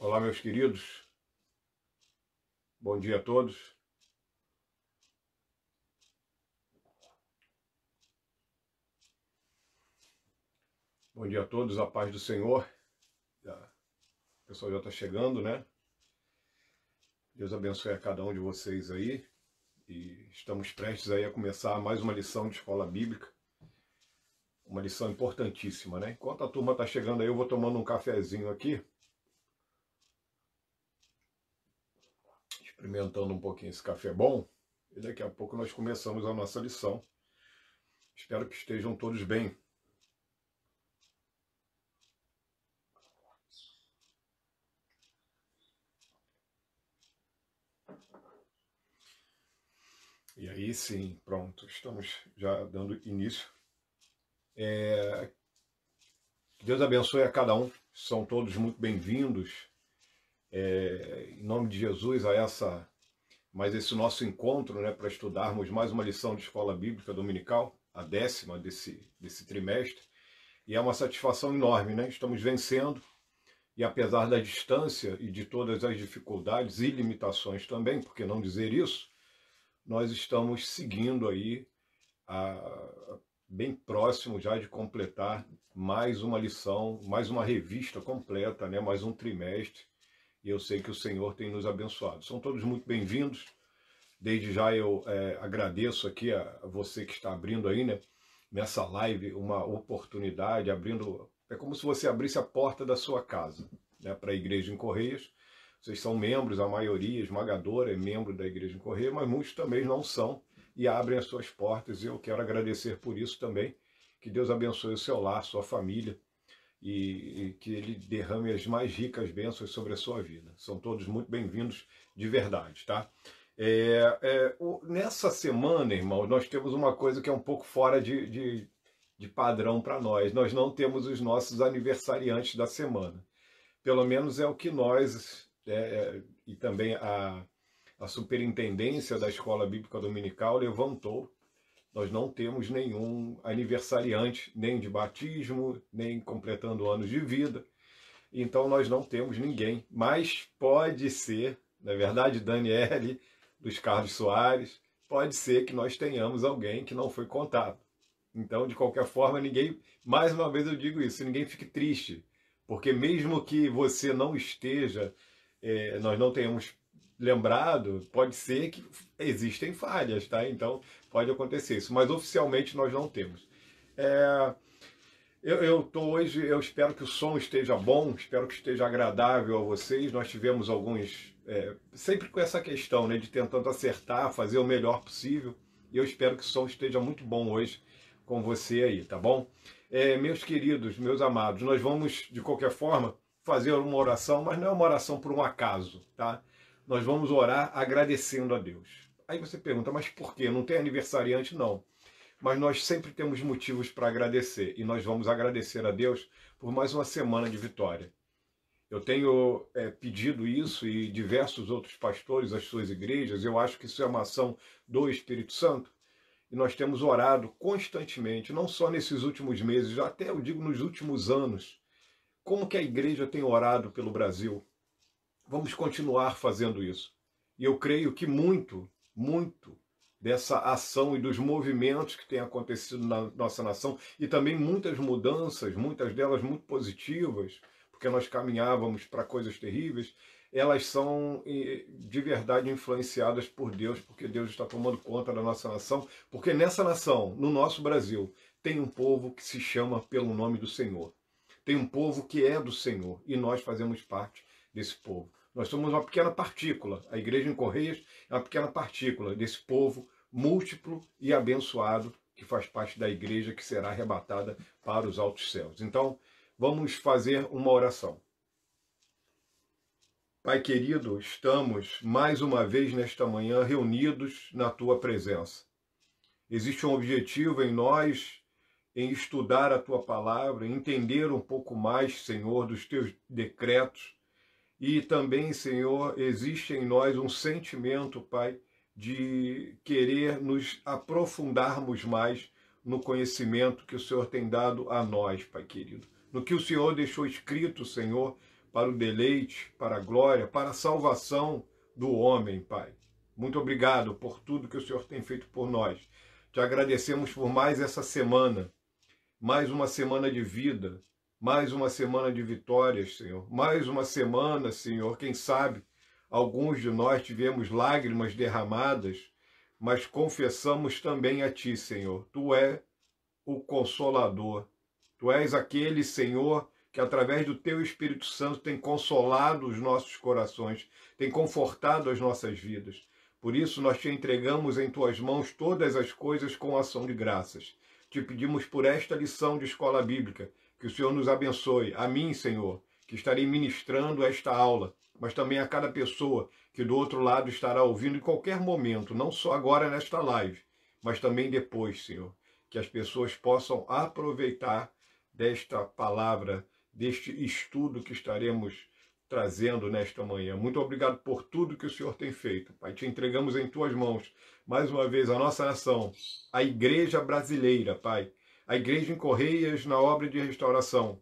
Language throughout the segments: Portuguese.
Olá, meus queridos. Bom dia a todos. Bom dia a todos, a paz do Senhor. O pessoal já está chegando, né? Deus abençoe a cada um de vocês aí. E estamos prestes aí a começar mais uma lição de escola bíblica. Uma lição importantíssima, né? Enquanto a turma está chegando aí, eu vou tomando um cafezinho aqui. Experimentando um pouquinho esse café bom. E daqui a pouco nós começamos a nossa lição. Espero que estejam todos bem. E aí sim, pronto, estamos já dando início. Deus abençoe a cada um, são todos muito bem-vindos, em nome de Jesus, mais esse nosso encontro, né, para estudarmos mais uma lição de escola bíblica dominical, a 10ª desse trimestre, e é uma satisfação enorme, né? Estamos vencendo, e apesar da distância e de todas as dificuldades e limitações também, por que não dizer isso, nós estamos seguindo aí bem próximo já de completar mais uma lição, mais uma revista completa, né? Mais um trimestre, e eu sei que o Senhor tem nos abençoado. São todos muito bem-vindos. Desde já eu agradeço aqui a você que está abrindo aí, né, nessa live, uma oportunidade, é como se você abrisse a porta da sua casa, né, para a Igreja em Correias. Vocês são membros, a maioria esmagadora é membro da Igreja em Correias, mas muitos também não são e abrem as suas portas, e eu quero agradecer por isso também. Que Deus abençoe o seu lar, sua família, e que Ele derrame as mais ricas bênçãos sobre a sua vida. São todos muito bem-vindos de verdade, tá? Nessa semana, irmão, nós temos uma coisa que é um pouco fora de padrão para nós. Nós não temos os nossos aniversariantes da semana. Pelo menos é o que nós, e também a superintendência da Escola Bíblica Dominical levantou. Nós não temos nenhum aniversariante, nem de batismo, nem completando anos de vida. Então nós não temos ninguém. Mas pode ser, na verdade, Daniele, dos Carlos Soares, pode ser que nós tenhamos alguém que não foi contado. Então, de qualquer forma, ninguém, mais uma vez eu digo isso, ninguém fique triste. Porque mesmo que você não esteja, nós não tenhamos lembrado, pode ser que existem falhas, tá? Então pode acontecer isso, mas oficialmente nós não temos. Eu estou hoje, eu espero que o som esteja bom, espero que esteja agradável a vocês. Nós tivemos alguns, sempre com essa questão, né, de tentando acertar, fazer o melhor possível, e eu espero que o som esteja muito bom hoje com você aí, tá bom? Meus queridos, meus amados, nós vamos, de qualquer forma, fazer uma oração, mas não é uma oração por um acaso, tá? Nós vamos orar agradecendo a Deus. Aí você pergunta, mas por quê? Não tem aniversariante? Não. Mas nós sempre temos motivos para agradecer, e nós vamos agradecer a Deus por mais uma semana de vitória. Eu tenho pedido isso, e diversos outros pastores, as suas igrejas, eu acho que isso é uma ação do Espírito Santo, e nós temos orado constantemente, não só nesses últimos meses, até eu digo nos últimos anos. Como que a igreja tem orado pelo Brasil? Vamos continuar fazendo isso. E eu creio que muito dessa ação e dos movimentos que têm acontecido na nossa nação, e também muitas mudanças, muitas delas muito positivas, porque nós caminhávamos para coisas terríveis, elas são de verdade influenciadas por Deus, porque Deus está tomando conta da nossa nação, porque nessa nação, no nosso Brasil, tem um povo que se chama pelo nome do Senhor. Tem um povo que é do Senhor, e nós fazemos parte desse povo. Nós somos uma pequena partícula. A Igreja em Correias é uma pequena partícula desse povo múltiplo e abençoado que faz parte da igreja que será arrebatada para os altos céus. Então, vamos fazer uma oração. Pai querido, estamos mais uma vez nesta manhã reunidos na Tua presença. Existe um objetivo em nós, em estudar a Tua palavra, entender um pouco mais, Senhor, dos Teus decretos. E também, Senhor, existe em nós um sentimento, Pai, de querer nos aprofundarmos mais no conhecimento que o Senhor tem dado a nós, Pai querido. No que o Senhor deixou escrito, Senhor, para o deleite, para a glória, para a salvação do homem, Pai. Muito obrigado por tudo que o Senhor tem feito por nós. Te agradecemos por mais essa semana, mais uma semana de vida, mais uma semana de vitórias, Senhor. Mais uma semana, Senhor, quem sabe alguns de nós tivemos lágrimas derramadas, mas confessamos também a Ti, Senhor. Tu és o Consolador. Tu és aquele, Senhor, que através do Teu Espírito Santo tem consolado os nossos corações, tem confortado as nossas vidas. Por isso nós Te entregamos em Tuas mãos todas as coisas com ação de graças. Te pedimos por esta lição de escola bíblica, que o Senhor nos abençoe. A mim, Senhor, que estarei ministrando esta aula, mas também a cada pessoa que do outro lado estará ouvindo em qualquer momento, não só agora nesta live, mas também depois, Senhor. Que as pessoas possam aproveitar desta palavra, deste estudo que estaremos trazendo nesta manhã. Muito obrigado por tudo que o Senhor tem feito. Pai, te entregamos em Tuas mãos, mais uma vez, a nossa nação, a igreja brasileira, Pai, a igreja em Correias na obra de restauração.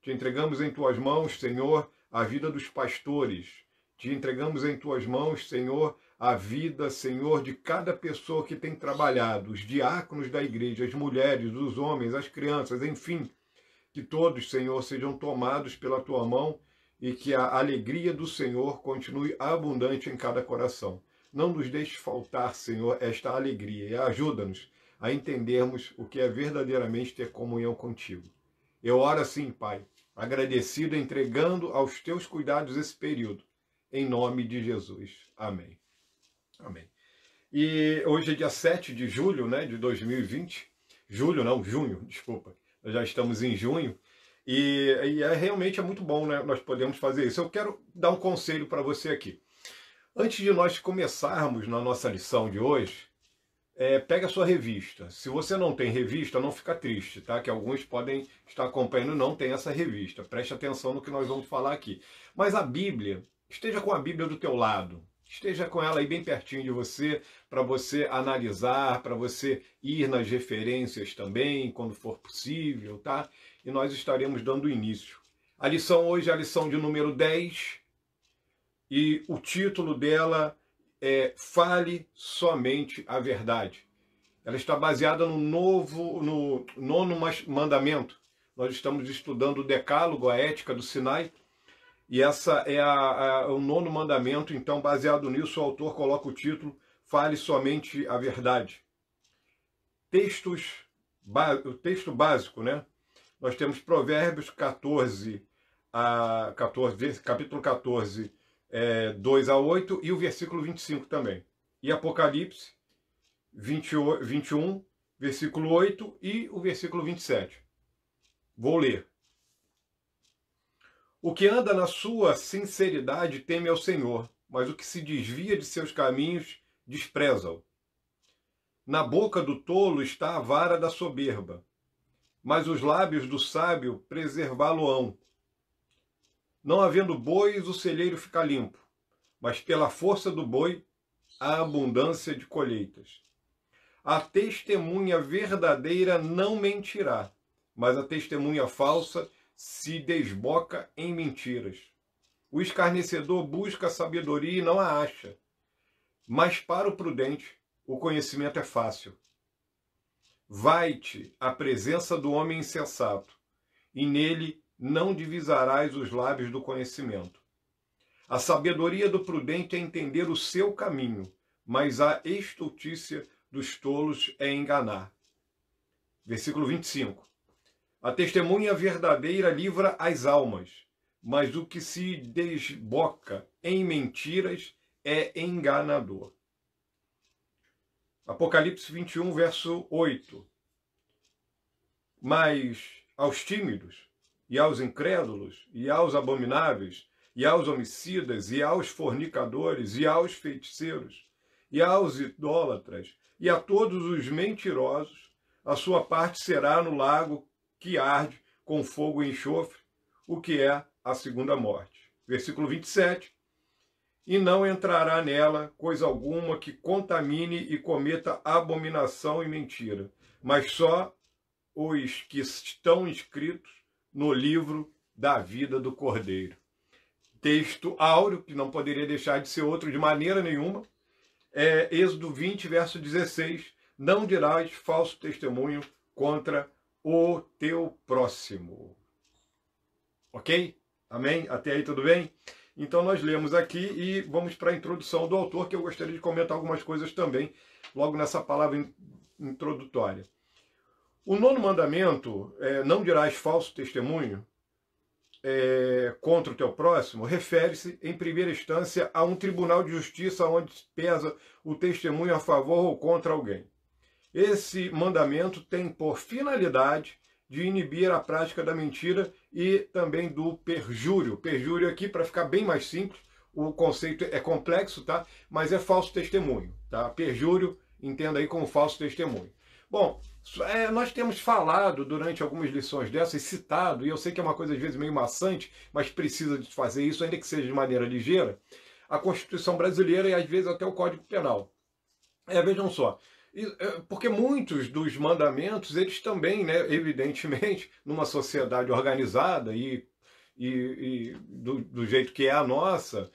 Te entregamos em Tuas mãos, Senhor, a vida dos pastores. Te entregamos em Tuas mãos, Senhor, a vida, Senhor, de cada pessoa que tem trabalhado, os diáconos da igreja, as mulheres, os homens, as crianças, enfim, que todos, Senhor, sejam tomados pela Tua mão e que a alegria do Senhor continue abundante em cada coração. Não nos deixe faltar, Senhor, esta alegria e ajuda-nos a entendermos o que é verdadeiramente ter comunhão contigo. Eu oro assim, Pai, agradecido, entregando aos Teus cuidados esse período, em nome de Jesus. Amém. Amém. E hoje é dia 7 de julho, né, de 2020. Junho, desculpa. Nós já estamos em junho. E realmente é muito bom, né, nós podemos fazer isso. Eu quero dar um conselho para você aqui. Antes de nós começarmos na nossa lição de hoje, pega a sua revista. Se você não tem revista, não fica triste, tá? Que alguns podem estar acompanhando e não tem essa revista. Preste atenção no que nós vamos falar aqui. Mas a Bíblia, esteja com a Bíblia do teu lado. Esteja com ela aí bem pertinho de você, para você analisar, para você ir nas referências também, quando for possível, tá? E nós estaremos dando início. A lição hoje é a lição de número 10, e o título dela é Fale Somente a Verdade. Ela está baseada no nono mandamento. Nós estamos estudando o Decálogo, a ética do Sinai, e essa é o nono mandamento. Então, baseado nisso, o autor coloca o título Fale Somente a Verdade. O texto básico, né? Nós temos Provérbios 14, capítulo 14, 2 a 8, e o versículo 25 também. E Apocalipse 21, versículo 8 e o versículo 27. Vou ler. O que anda na sua sinceridade teme ao Senhor, mas o que se desvia de seus caminhos despreza-o. Na boca do tolo está a vara da soberba, mas os lábios do sábio preservá-lo-ão. Não havendo bois, o celeiro fica limpo, mas pela força do boi, há abundância de colheitas. A testemunha verdadeira não mentirá, mas a testemunha falsa se desboca em mentiras. O escarnecedor busca a sabedoria e não a acha, mas para o prudente o conhecimento é fácil. Vai-te à presença do homem insensato, e nele não divisarás os lábios do conhecimento. A sabedoria do prudente é entender o seu caminho, mas a estultícia dos tolos é enganar. Versículo 25. A testemunha verdadeira livra as almas, mas o que se desboca em mentiras é enganador. Apocalipse 21, verso 8. Mas aos tímidos, e aos incrédulos, e aos abomináveis, e aos homicidas, e aos fornicadores, e aos feiticeiros, e aos idólatras, e a todos os mentirosos, a sua parte será no lago que arde com fogo e enxofre, o que é a segunda morte. Versículo 27. E não entrará nela coisa alguma que contamine e cometa abominação e mentira, mas só os que estão inscritos no livro da vida do Cordeiro. texto áureo, que não poderia deixar de ser outro de maneira nenhuma, é Êxodo 20, verso 16, não dirás falso testemunho contra o teu próximo. Ok? Amém? Até aí tudo bem? Então nós lemos aqui e vamos para a introdução do autor, que eu gostaria de comentar algumas coisas também, logo nessa palavra introdutória. O 9º mandamento, não dirás falso testemunho contra o teu próximo, refere-se, em primeira instância, a um tribunal de justiça onde pesa o testemunho a favor ou contra alguém. Esse mandamento tem por finalidade de inibir a prática da mentira e também do perjúrio. Perjúrio aqui, para ficar bem mais simples, o conceito é complexo, tá? Mas é falso testemunho, tá? Perjúrio, entenda aí como falso testemunho. Bom, nós temos falado durante algumas lições dessas, citado, e eu sei que é uma coisa às vezes meio maçante, mas precisa de fazer isso, ainda que seja de maneira ligeira, a Constituição brasileira e às vezes até o Código Penal. Vejam só, porque muitos dos mandamentos, eles também, né, evidentemente, numa sociedade organizada e do jeito que é a nossa,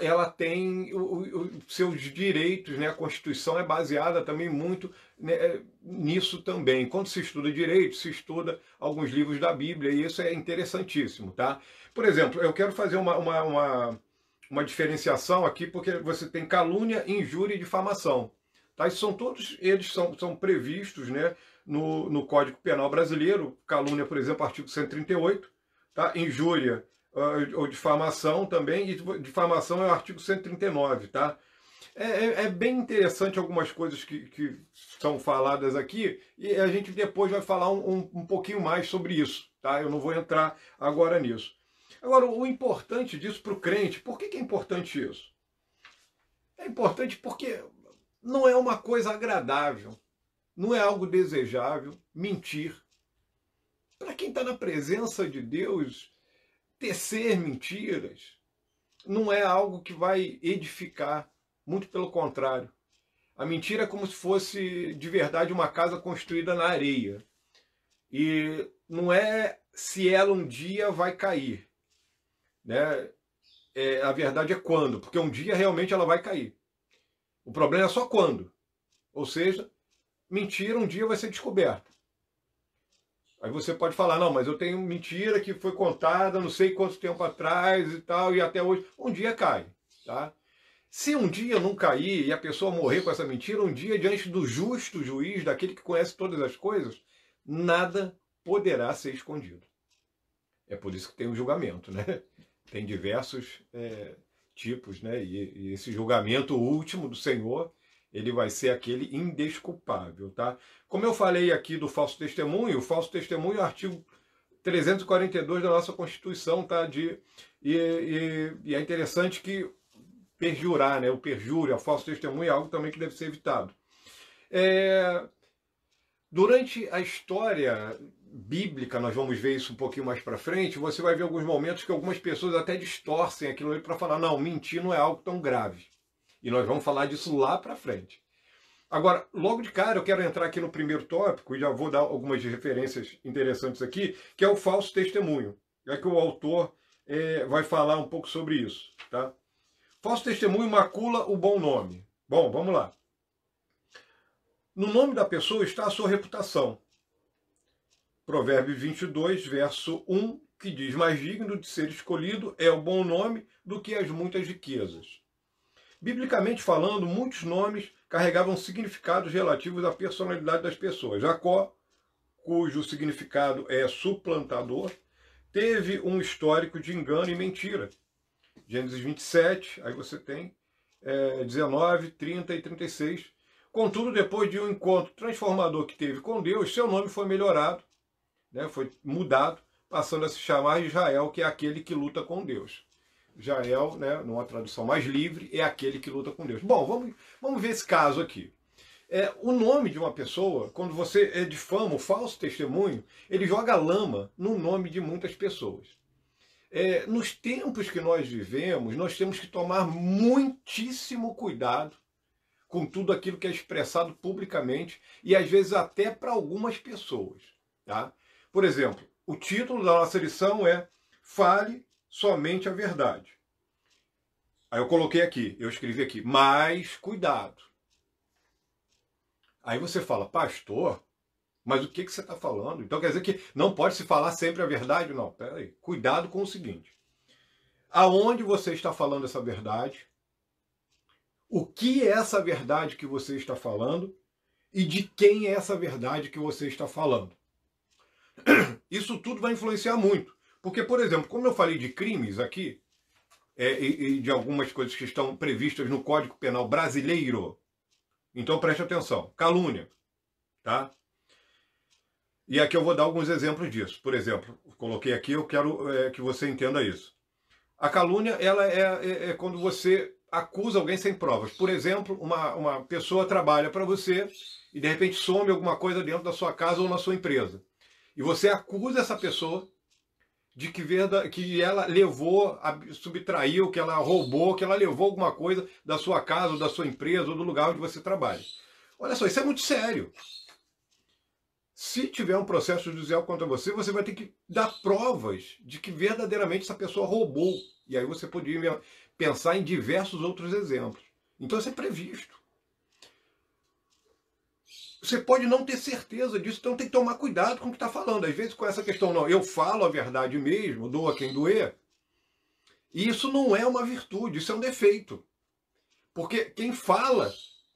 ela tem os seus direitos, né? A Constituição é baseada também muito, né, nisso também. Quando se estuda direito, se estuda alguns livros da Bíblia, e isso é interessantíssimo, tá? Por exemplo, eu quero fazer uma diferenciação aqui, porque você tem calúnia, injúria e difamação. Tá? Isso todos eles são previstos, né, no Código Penal brasileiro. Calúnia, por exemplo, artigo 138, tá? Injúria ou difamação também, e difamação é o artigo 139, tá? É bem interessante algumas coisas que são faladas aqui, e a gente depois vai falar um pouquinho mais sobre isso, tá? Eu não vou entrar agora nisso. Agora, o importante disso para o crente, por que é importante isso? É importante porque não é uma coisa agradável, não é algo desejável mentir. Para quem está na presença de Deus, tecer mentiras não é algo que vai edificar, muito pelo contrário. A mentira é como se fosse de verdade uma casa construída na areia. E não é se ela um dia vai cair, né? A verdade é quando, porque um dia realmente ela vai cair. O problema é só quando. Ou seja, mentira um dia vai ser descoberta. Aí você pode falar, não, mas eu tenho mentira que foi contada não sei quanto tempo atrás e tal, e até hoje. Um dia cai, tá? Se um dia não cair e a pessoa morrer com essa mentira, um dia diante do justo juiz, daquele que conhece todas as coisas, nada poderá ser escondido. É por isso que tem o julgamento, né? Tem diversos tipos, né? E esse julgamento último do Senhor, ele vai ser aquele indesculpável, tá? Como eu falei aqui do falso testemunho, o falso testemunho é o artigo 342 da nossa Constituição, tá? E é interessante que perjurar, né? O perjúrio, o falso testemunho é algo também que deve ser evitado. Durante a história bíblica, nós vamos ver isso um pouquinho mais para frente, você vai ver alguns momentos que algumas pessoas até distorcem aquilo ali para falar, não, mentir não é algo tão grave. E nós vamos falar disso lá para frente. Agora, logo de cara, eu quero entrar aqui no primeiro tópico, e já vou dar algumas referências interessantes aqui, que é o falso testemunho. É que o autor vai falar um pouco sobre isso, tá? Falso testemunho macula o bom nome. Bom, vamos lá. No nome da pessoa está a sua reputação. Provérbios 22, verso 1, que diz, mais digno de ser escolhido é o bom nome do que as muitas riquezas. Biblicamente falando, muitos nomes carregavam significados relativos à personalidade das pessoas. Jacó, cujo significado é suplantador, teve um histórico de engano e mentira. Gênesis 27, aí você tem 19, 30 e 36. Contudo, depois de um encontro transformador que teve com Deus, seu nome foi melhorado, né, foi mudado, passando a se chamar Israel, que é aquele que luta com Deus. Israel, né, numa tradução mais livre, é aquele que luta com Deus. Bom, vamos ver esse caso aqui. O nome de uma pessoa, quando você difama o falso testemunho, ele joga lama no nome de muitas pessoas. Nos tempos que nós vivemos, nós temos que tomar muitíssimo cuidado com tudo aquilo que é expressado publicamente e às vezes até para algumas pessoas, tá? Por exemplo, o título da nossa lição é Fale somente a verdade. Aí eu coloquei aqui, eu escrevi aqui, mas cuidado. Aí você fala, pastor, mas o que você está falando? Então quer dizer que não pode se falar sempre a verdade? Não, peraí. Cuidado com o seguinte. Aonde você está falando essa verdade? O que é essa verdade que você está falando? E de quem é essa verdade que você está falando? Isso tudo vai influenciar muito. Porque, por exemplo, como eu falei de crimes aqui, e de algumas coisas que estão previstas no Código Penal brasileiro, então preste atenção. Calúnia, tá? E aqui eu vou dar alguns exemplos disso. Por exemplo, coloquei aqui, eu quero que você entenda isso. A calúnia, ela é quando você acusa alguém sem provas. Por exemplo, uma pessoa trabalha para você e de repente some alguma coisa dentro da sua casa ou na sua empresa. E você acusa essa pessoa de que ela levou, subtraiu, que ela roubou, que ela levou alguma coisa da sua casa, ou da sua empresa, ou do lugar onde você trabalha. Olha só, isso é muito sério. Se tiver um processo judicial contra você, você vai ter que dar provas de que verdadeiramente essa pessoa roubou. E aí você poderia pensar em diversos outros exemplos. Então isso é previsto. Você pode não ter certeza disso, então tem que tomar cuidado com o que está falando. Às vezes com essa questão, não, eu falo a verdade mesmo, doa quem doer. E isso não é uma virtude, isso é um defeito. Porque quem fala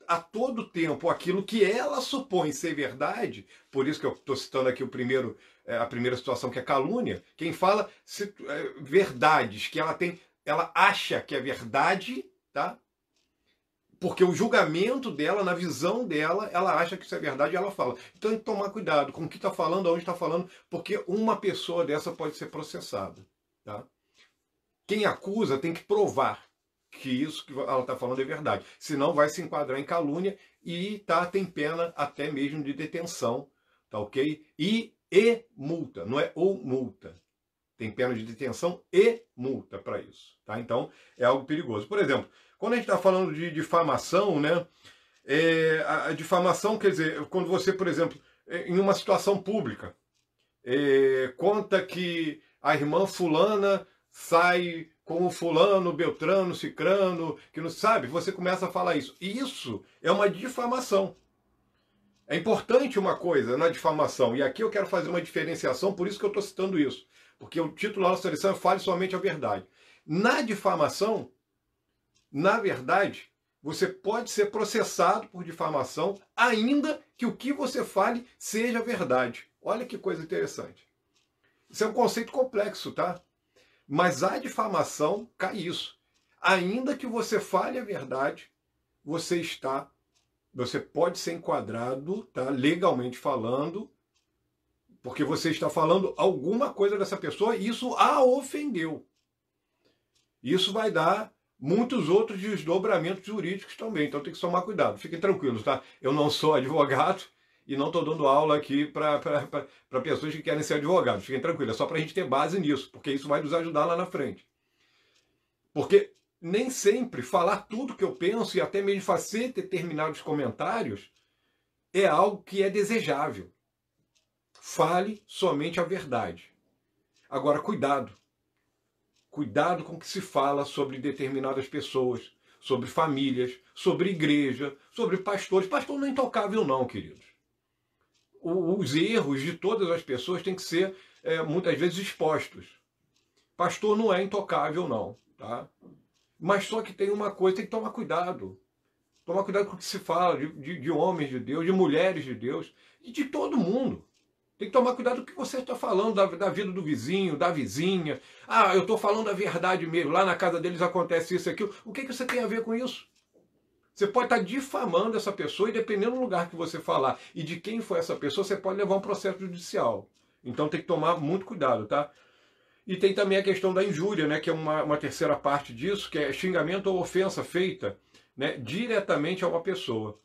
a todo tempo aquilo que ela supõe ser verdade, por isso que eu estou citando aqui a primeira situação, que é calúnia, quem fala verdades que ela acha que é verdade, tá? Porque o julgamento dela, na visão dela, ela acha que isso é verdade e ela fala. Então tem que tomar cuidado com o que está falando, aonde está falando, porque uma pessoa dessa pode ser processada. Tá? Quem acusa tem que provar que isso que ela está falando é verdade. Senão vai se enquadrar em calúnia e tem pena até mesmo de detenção. Tá ok? E multa, não é ou multa. Tem pena de detenção e multa para isso. Tá? Então é algo perigoso. Por exemplo, quando a gente está falando de difamação, né? A difamação quer dizer, quando você, por exemplo, em uma situação pública, conta que a irmã fulana sai com o fulano, beltrano, cicrano, que não sabe, você começa a falar isso. Isso é uma difamação. É importante uma coisa na difamação, e aqui eu quero fazer uma diferenciação, por isso que eu estou citando isso, porque o título da nossa lição é Fale Somente a Verdade. Na difamação, na verdade, você pode ser processado por difamação, ainda que o que você fale seja verdade. Olha que coisa interessante. Isso é um conceito complexo, tá? Mas a difamação cai isso. Ainda que você fale a verdade, você pode ser enquadrado, tá? Legalmente falando, porque você está falando alguma coisa dessa pessoa e isso a ofendeu. Isso vai dar muitos outros desdobramentos jurídicos também, então tem que tomar cuidado. Fiquem tranquilos, tá? Eu não sou advogado e não estou dando aula aqui para pessoas que querem ser advogados. Fiquem tranquilos, é só para a gente ter base nisso, porque isso vai nos ajudar lá na frente. Porque nem sempre falar tudo que eu penso e até mesmo fazer determinados comentários é algo que é desejável. Fale somente a verdade. Agora, cuidado. Cuidado com o que se fala sobre determinadas pessoas, sobre famílias, sobre igreja, sobre pastores. Pastor não é intocável não, queridos. Os erros de todas as pessoas têm que ser, muitas vezes, expostos. Pastor não é intocável não, tá? Mas só que tem uma coisa, tem que tomar cuidado. Tomar cuidado com o que se fala de homens de Deus, de mulheres de Deus, e de todo mundo. Tem que tomar cuidado com o que você está falando da vida do vizinho, da vizinha. Ah, eu estou falando a verdade mesmo. Lá na casa deles acontece isso e aquilo. O que você tem a ver com isso? Você pode estar difamando essa pessoa e dependendo do lugar que você falar e de quem foi essa pessoa, você pode levar um processo judicial. Então tem que tomar muito cuidado, tá? E tem também a questão da injúria, né, que é uma terceira parte disso, que é xingamento ou ofensa feita, né, diretamente a uma pessoa.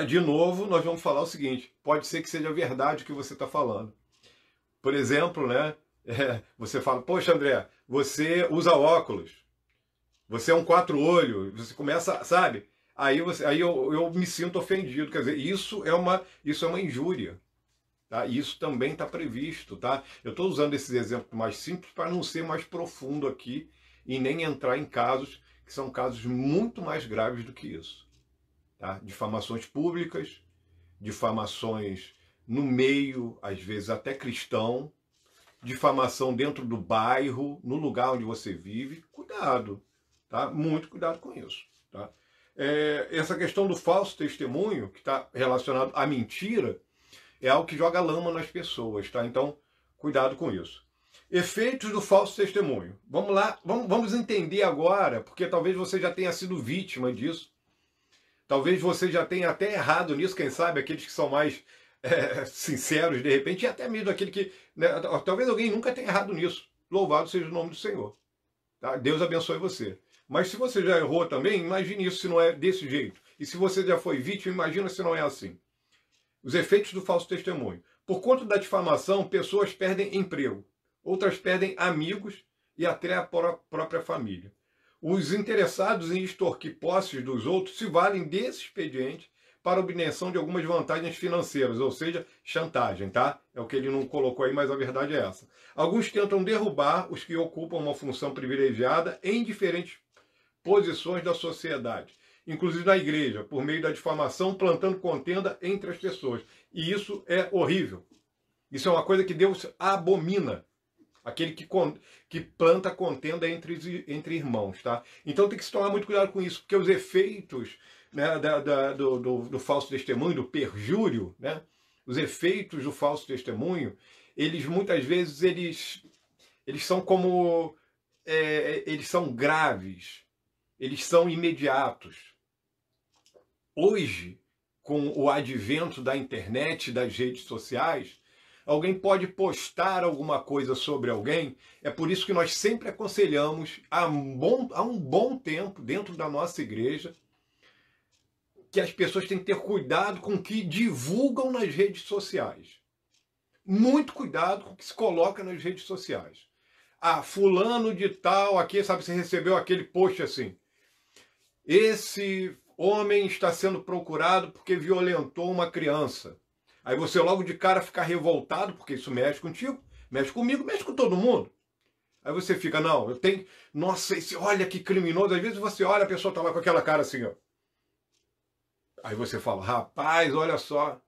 De novo, nós vamos falar o seguinte, pode ser que seja verdade o que você está falando. Por exemplo, né, você fala, poxa André, você usa óculos, você é um quatro-olho, você começa, sabe? Aí eu me sinto ofendido, quer dizer, isso é uma injúria. Tá? E isso também está previsto. Tá? Eu estou usando esses exemplos mais simples para não ser mais profundo aqui e nem entrar em casos que são casos muito mais graves do que isso. Tá? Difamações públicas, difamações no meio, às vezes até cristão, difamação dentro do bairro, no lugar onde você vive. Cuidado, tá? Muito cuidado com isso. Tá? Essa questão do falso testemunho, que está relacionado à mentira, é algo que joga lama nas pessoas, tá? Então, cuidado com isso. Efeitos do falso testemunho. Vamos lá, vamos entender agora, porque talvez você já tenha sido vítima disso. Talvez você já tenha até errado nisso, quem sabe aqueles que são mais sinceros de repente, e até mesmo aquele que... Né, talvez alguém nunca tenha errado nisso. Louvado seja o nome do Senhor. Tá? Deus abençoe você. Mas se você já errou também, imagine isso se não é desse jeito. E se você já foi vítima, imagina se não é assim. Os efeitos do falso testemunho. Por conta da difamação, pessoas perdem emprego. Outras perdem amigos e até a própria família. Os interessados em extorquir posses dos outros se valem desse expediente para a obtenção de algumas vantagens financeiras, ou seja, chantagem, tá? É o que ele não colocou aí, mas a verdade é essa. Alguns tentam derrubar os que ocupam uma função privilegiada em diferentes posições da sociedade, inclusive na igreja, por meio da difamação, plantando contenda entre as pessoas. E isso é horrível. Isso é uma coisa que Deus abomina. Aquele que planta contenda entre irmãos, tá? Então tem que se tomar muito cuidado com isso, porque os efeitos, né, do falso testemunho, do perjúrio, né? Os efeitos do falso testemunho, eles muitas vezes eles são como eles são graves, eles são imediatos. Hoje, com o advento da internet, das redes sociais, alguém pode postar alguma coisa sobre alguém. É por isso que nós sempre aconselhamos, há um bom tempo, dentro da nossa igreja, que as pessoas têm que ter cuidado com o que divulgam nas redes sociais. Muito cuidado com o que se coloca nas redes sociais. Ah, fulano de tal, aqui, sabe, você recebeu aquele post assim. Esse homem está sendo procurado porque violentou uma criança. Aí você logo de cara fica revoltado, porque isso mexe contigo, mexe comigo, mexe com todo mundo. Aí você fica, não, eu tenho... Nossa, olha que criminoso. Às vezes você olha, a pessoa tá lá com aquela cara assim, ó. Aí você fala, rapaz, olha só,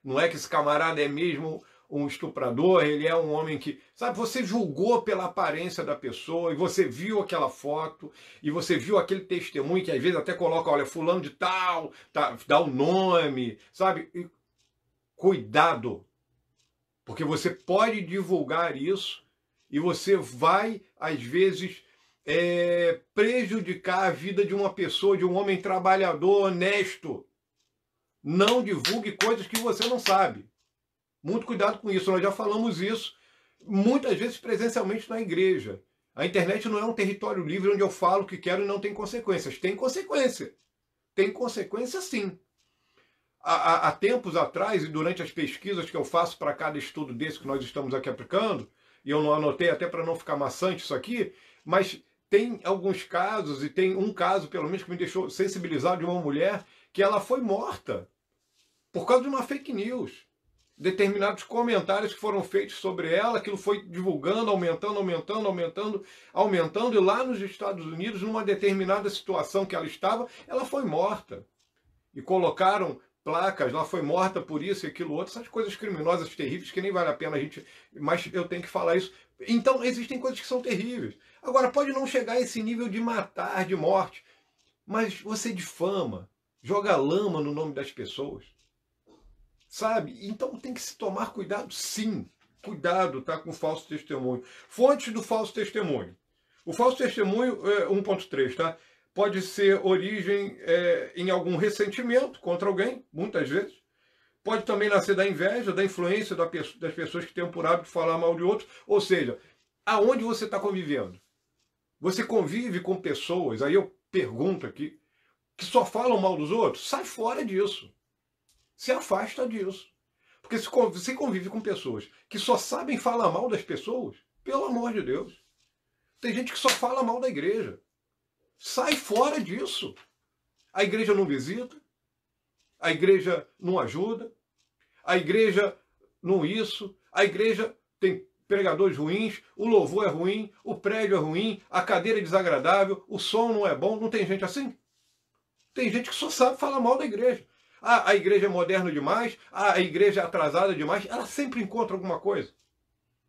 não é que esse camarada é mesmo um estuprador, ele é um homem que... Sabe, você julgou pela aparência da pessoa, e você viu aquela foto, e você viu aquele testemunho, que às vezes até coloca, olha, fulano de tal, tá, dá o nome, sabe? E cuidado, porque você pode divulgar isso, e você vai, às vezes, prejudicar a vida de uma pessoa, de um homem trabalhador, honesto. Não divulgue coisas que você não sabe. Muito cuidado com isso. Nós já falamos isso muitas vezes presencialmente na igreja. A internet não é um território livre onde eu falo o que quero e não tem consequências. Tem consequência. Tem consequência sim. Há tempos atrás, e durante as pesquisas que eu faço para cada estudo desse que nós estamos aqui aplicando, e eu não anotei até para não ficar maçante isso aqui, mas tem alguns casos, e tem um caso pelo menos que me deixou sensibilizado, de uma mulher que ela foi morta por causa de uma fake news. Determinados comentários que foram feitos sobre ela, aquilo foi divulgando, aumentando, e lá nos Estados Unidos, numa determinada situação que ela estava, ela foi morta. E colocaram placas, ela foi morta por isso e aquilo outro, essas coisas criminosas terríveis que nem vale a pena a gente... Mas eu tenho que falar isso. Então, existem coisas que são terríveis. Agora, pode não chegar a esse nível de matar, de morte, mas você difama, joga lama no nome das pessoas. Sabe? Então tem que se tomar cuidado, sim. Cuidado, tá, com o falso testemunho. Fontes do falso testemunho. O falso testemunho, 1.3, tá? Pode ser origem em algum ressentimento contra alguém, muitas vezes. Pode também nascer da inveja, da influência das pessoas que têm por hábito de falar mal de outros. Ou seja, aonde você está convivendo? Você convive com pessoas, aí eu pergunto aqui, que só falam mal dos outros? Sai fora disso. Se afasta disso. Porque se você convive com pessoas que só sabem falar mal das pessoas, pelo amor de Deus. Tem gente que só fala mal da igreja. Sai fora disso. A igreja não visita, a igreja não ajuda, a igreja não isso, a igreja tem pregadores ruins, o louvor é ruim, o prédio é ruim, a cadeira é desagradável, o som não é bom. Não tem gente assim? Tem gente que só sabe falar mal da igreja. Ah, a igreja é moderna demais, a igreja é atrasada demais. Ela sempre encontra alguma coisa.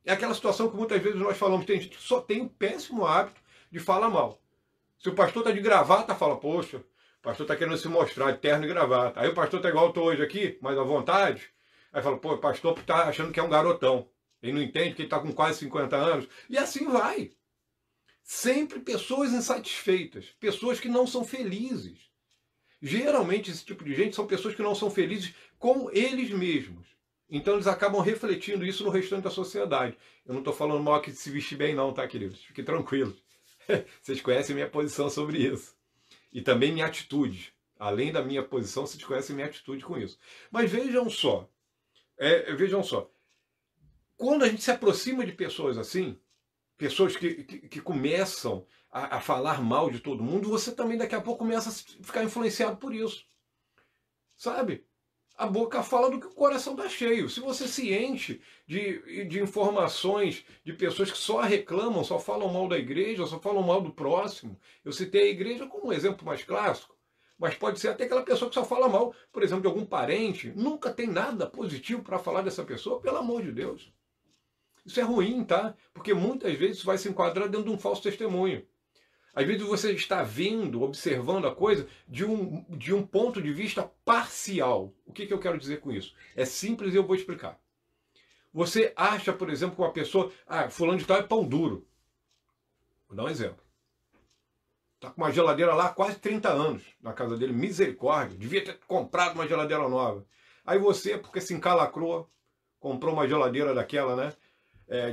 É aquela situação que muitas vezes nós falamos, tem gente que só tem o péssimo hábito de falar mal. Se o pastor está de gravata, fala, poxa, o pastor está querendo se mostrar de terno e gravata. Aí o pastor está igual eu estou hoje aqui, mais à vontade. Aí fala, pô, o pastor está achando que é um garotão. Ele não entende que ele está com quase 50 anos. E assim vai. Sempre pessoas insatisfeitas, pessoas que não são felizes. Geralmente esse tipo de gente são pessoas que não são felizes com eles mesmos. Então eles acabam refletindo isso no restante da sociedade. Eu não estou falando mal aqui de se vestir bem não, tá, queridos? Fiquem tranquilos. Vocês conhecem minha posição sobre isso. E também minha atitude. Além da minha posição, vocês conhecem minha atitude com isso. Mas vejam só. Vejam só. Quando a gente se aproxima de pessoas assim, pessoas que começam a falar mal de todo mundo, você também daqui a pouco começa a ficar influenciado por isso. Sabe? A boca fala do que o coração está cheio. Se você se enche de informações de pessoas que só reclamam, só falam mal da igreja, só falam mal do próximo. Eu citei a igreja como um exemplo mais clássico, mas pode ser até aquela pessoa que só fala mal, por exemplo, de algum parente. Nunca tem nada positivo para falar dessa pessoa, pelo amor de Deus. Isso é ruim, tá? Porque muitas vezes isso vai se enquadrar dentro de um falso testemunho. Às vezes você está vendo, observando a coisa de um ponto de vista parcial. O que eu quero dizer com isso? É simples e eu vou explicar. Você acha, por exemplo, que uma pessoa... Ah, fulano de tal é pão duro. Vou dar um exemplo. Está com uma geladeira lá há quase 30 anos na casa dele. Misericórdia. Devia ter comprado uma geladeira nova. Aí você, porque se encalacrou, comprou uma geladeira daquela, né?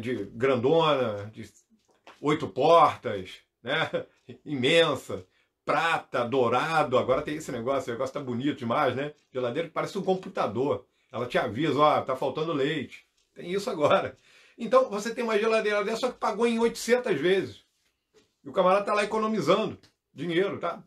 De grandona, de 8 portas, né? Imensa, prata, dourado. Agora tem esse negócio, o negócio tá bonito demais, né? Geladeira que parece um computador. Ela te avisa, ó, tá faltando leite. Tem isso agora. Então você tem uma geladeira dessa, só que pagou em 800 vezes. E o camarada tá lá economizando dinheiro, tá?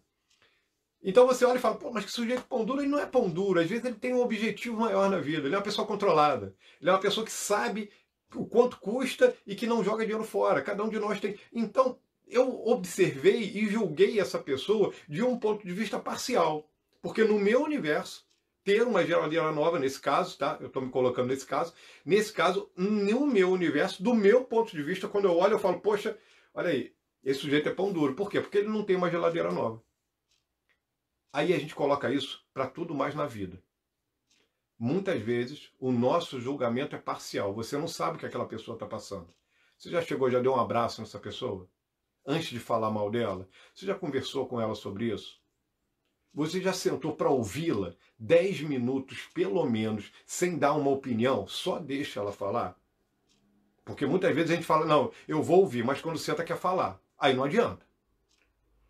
Então você olha e fala, pô, mas que sujeito pão duro, ele não é pão duro. Às vezes ele tem um objetivo maior na vida. Ele é uma pessoa controlada. Ele é uma pessoa que sabe o quanto custa e que não joga dinheiro fora. Cada um de nós tem. Então, eu observei e julguei essa pessoa de um ponto de vista parcial. Porque no meu universo, ter uma geladeira nova, nesse caso, tá? Eu estou me colocando nesse caso, no meu universo, do meu ponto de vista, quando eu olho, eu falo, poxa, olha aí, esse sujeito é pão duro. Por quê? Porque ele não tem uma geladeira nova. Aí a gente coloca isso para tudo mais na vida. Muitas vezes o nosso julgamento é parcial. Você não sabe o que aquela pessoa está passando. Você já chegou, já deu um abraço nessa pessoa? Antes de falar mal dela? Você já conversou com ela sobre isso? Você já sentou para ouvi-la 10 minutos, pelo menos, sem dar uma opinião? Só deixa ela falar? Porque muitas vezes a gente fala, não, eu vou ouvir, mas quando senta quer falar. Aí não adianta.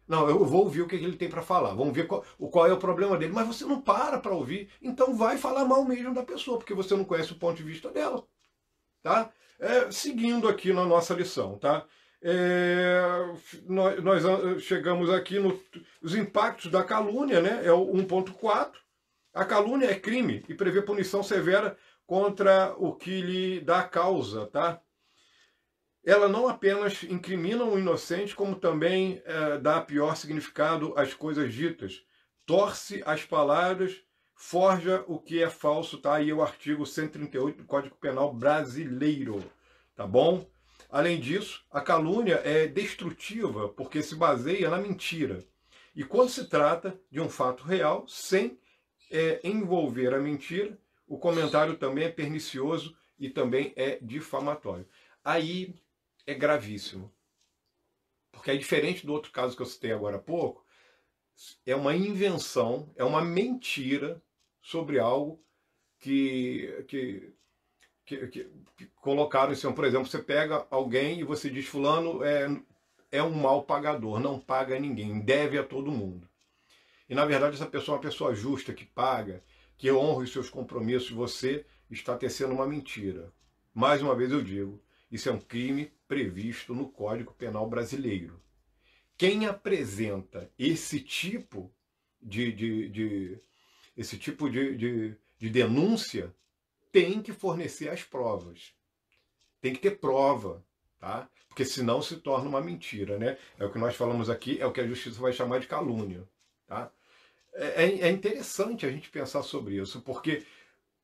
Não, eu vou ouvir o que ele tem para falar. Vamos ver qual é o problema dele. Mas você não para ouvir. Então vai falar mal mesmo da pessoa, porque você não conhece o ponto de vista dela. Tá? Seguindo aqui na nossa lição. Tá? Nós chegamos aqui nos impactos da calúnia, né? É o 1.4. A calúnia é crime e prevê punição severa contra o que lhe dá causa. Tá? Ela não apenas incrimina o inocente, como também dá pior significado às coisas ditas. Torce as palavras, forja o que é falso, tá? Aí é o artigo 138 do Código Penal brasileiro, tá bom? Além disso, a calúnia é destrutiva, porque se baseia na mentira. E quando se trata de um fato real, sem envolver a mentira, o comentário também é pernicioso e também é difamatório. Aí é gravíssimo. Porque é diferente do outro caso que eu citei agora há pouco, é uma invenção, é uma mentira sobre algo que colocaram em cima. Por exemplo, você pega alguém e você diz, fulano é um mal pagador, não paga a ninguém, deve a todo mundo. E na verdade essa pessoa é uma pessoa justa, que paga, que honra os seus compromissos, você está tecendo uma mentira. Mais uma vez eu digo, isso é um crime previsto no Código Penal brasileiro. Quem apresenta esse tipo de denúncia tem que fornecer as provas. Tem que ter prova, tá? Porque senão se torna uma mentira, né? É o que nós falamos aqui, é o que a justiça vai chamar de calúnia, tá? É interessante a gente pensar sobre isso, porque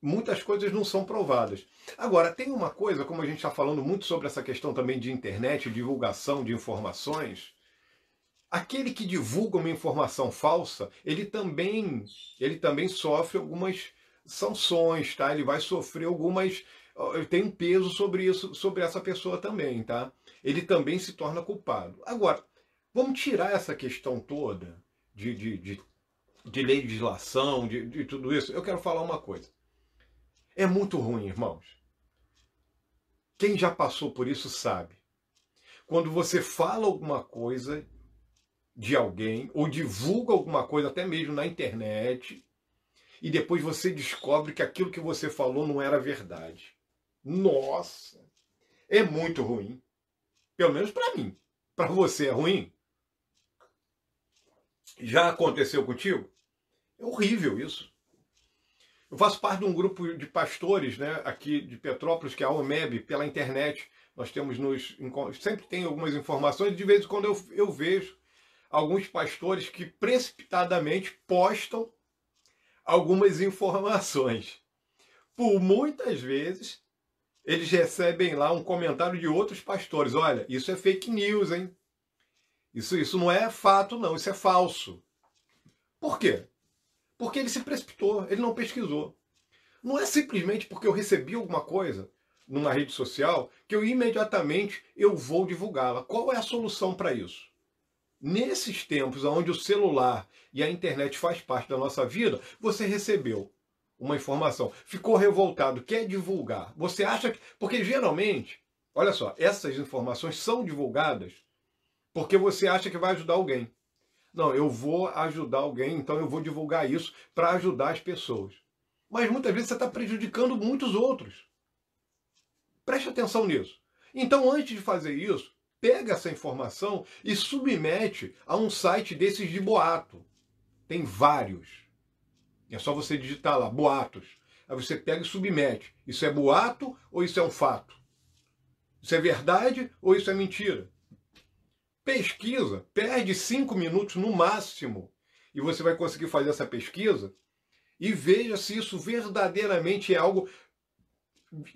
muitas coisas não são provadas. Agora, tem uma coisa, como a gente está falando muito sobre essa questão também de internet, divulgação de informações, aquele que divulga uma informação falsa, ele também sofre algumas sanções, tá? Ele vai sofrer algumas... tem um peso sobre isso, sobre essa pessoa também, tá? Ele também se torna culpado. Agora, vamos tirar essa questão toda de legislação, de tudo isso. Eu quero falar uma coisa. É muito ruim, irmãos. Quem já passou por isso sabe. Quando você fala alguma coisa de alguém, ou divulga alguma coisa, até mesmo na internet, e depois você descobre que aquilo que você falou não era verdade. Nossa! É muito ruim. Pelo menos para mim. Para você é ruim? Já aconteceu contigo? É horrível isso. Eu faço parte de um grupo de pastores, né, aqui de Petrópolis, que é a OMEB, pela internet. Nós temos sempre tem algumas informações, de vez em quando eu vejo alguns pastores que precipitadamente postam algumas informações. Por muitas vezes, eles recebem lá um comentário de outros pastores. Olha, isso é fake news, hein? Isso não é fato, não. Isso é falso. Por quê? Porque ele se precipitou, ele não pesquisou. Não é simplesmente porque eu recebi alguma coisa numa rede social que eu imediatamente vou divulgá-la. Qual é a solução para isso? Nesses tempos onde o celular e a internet faz parte da nossa vida, você recebeu uma informação, ficou revoltado, quer divulgar. Você acha que... Porque geralmente, olha só, essas informações são divulgadas porque você acha que vai ajudar alguém. Não, eu vou ajudar alguém, então eu vou divulgar isso para ajudar as pessoas. Mas muitas vezes você está prejudicando muitos outros. Preste atenção nisso. Então, antes de fazer isso, pega essa informação e submete a um site desses de boato. Tem vários. É só você digitar lá, boatos. Aí você pega e submete. Isso é boato ou isso é um fato? Isso é verdade ou isso é mentira? Pesquisa, perde 5 minutos no máximo e você vai conseguir fazer essa pesquisa e veja se isso verdadeiramente é algo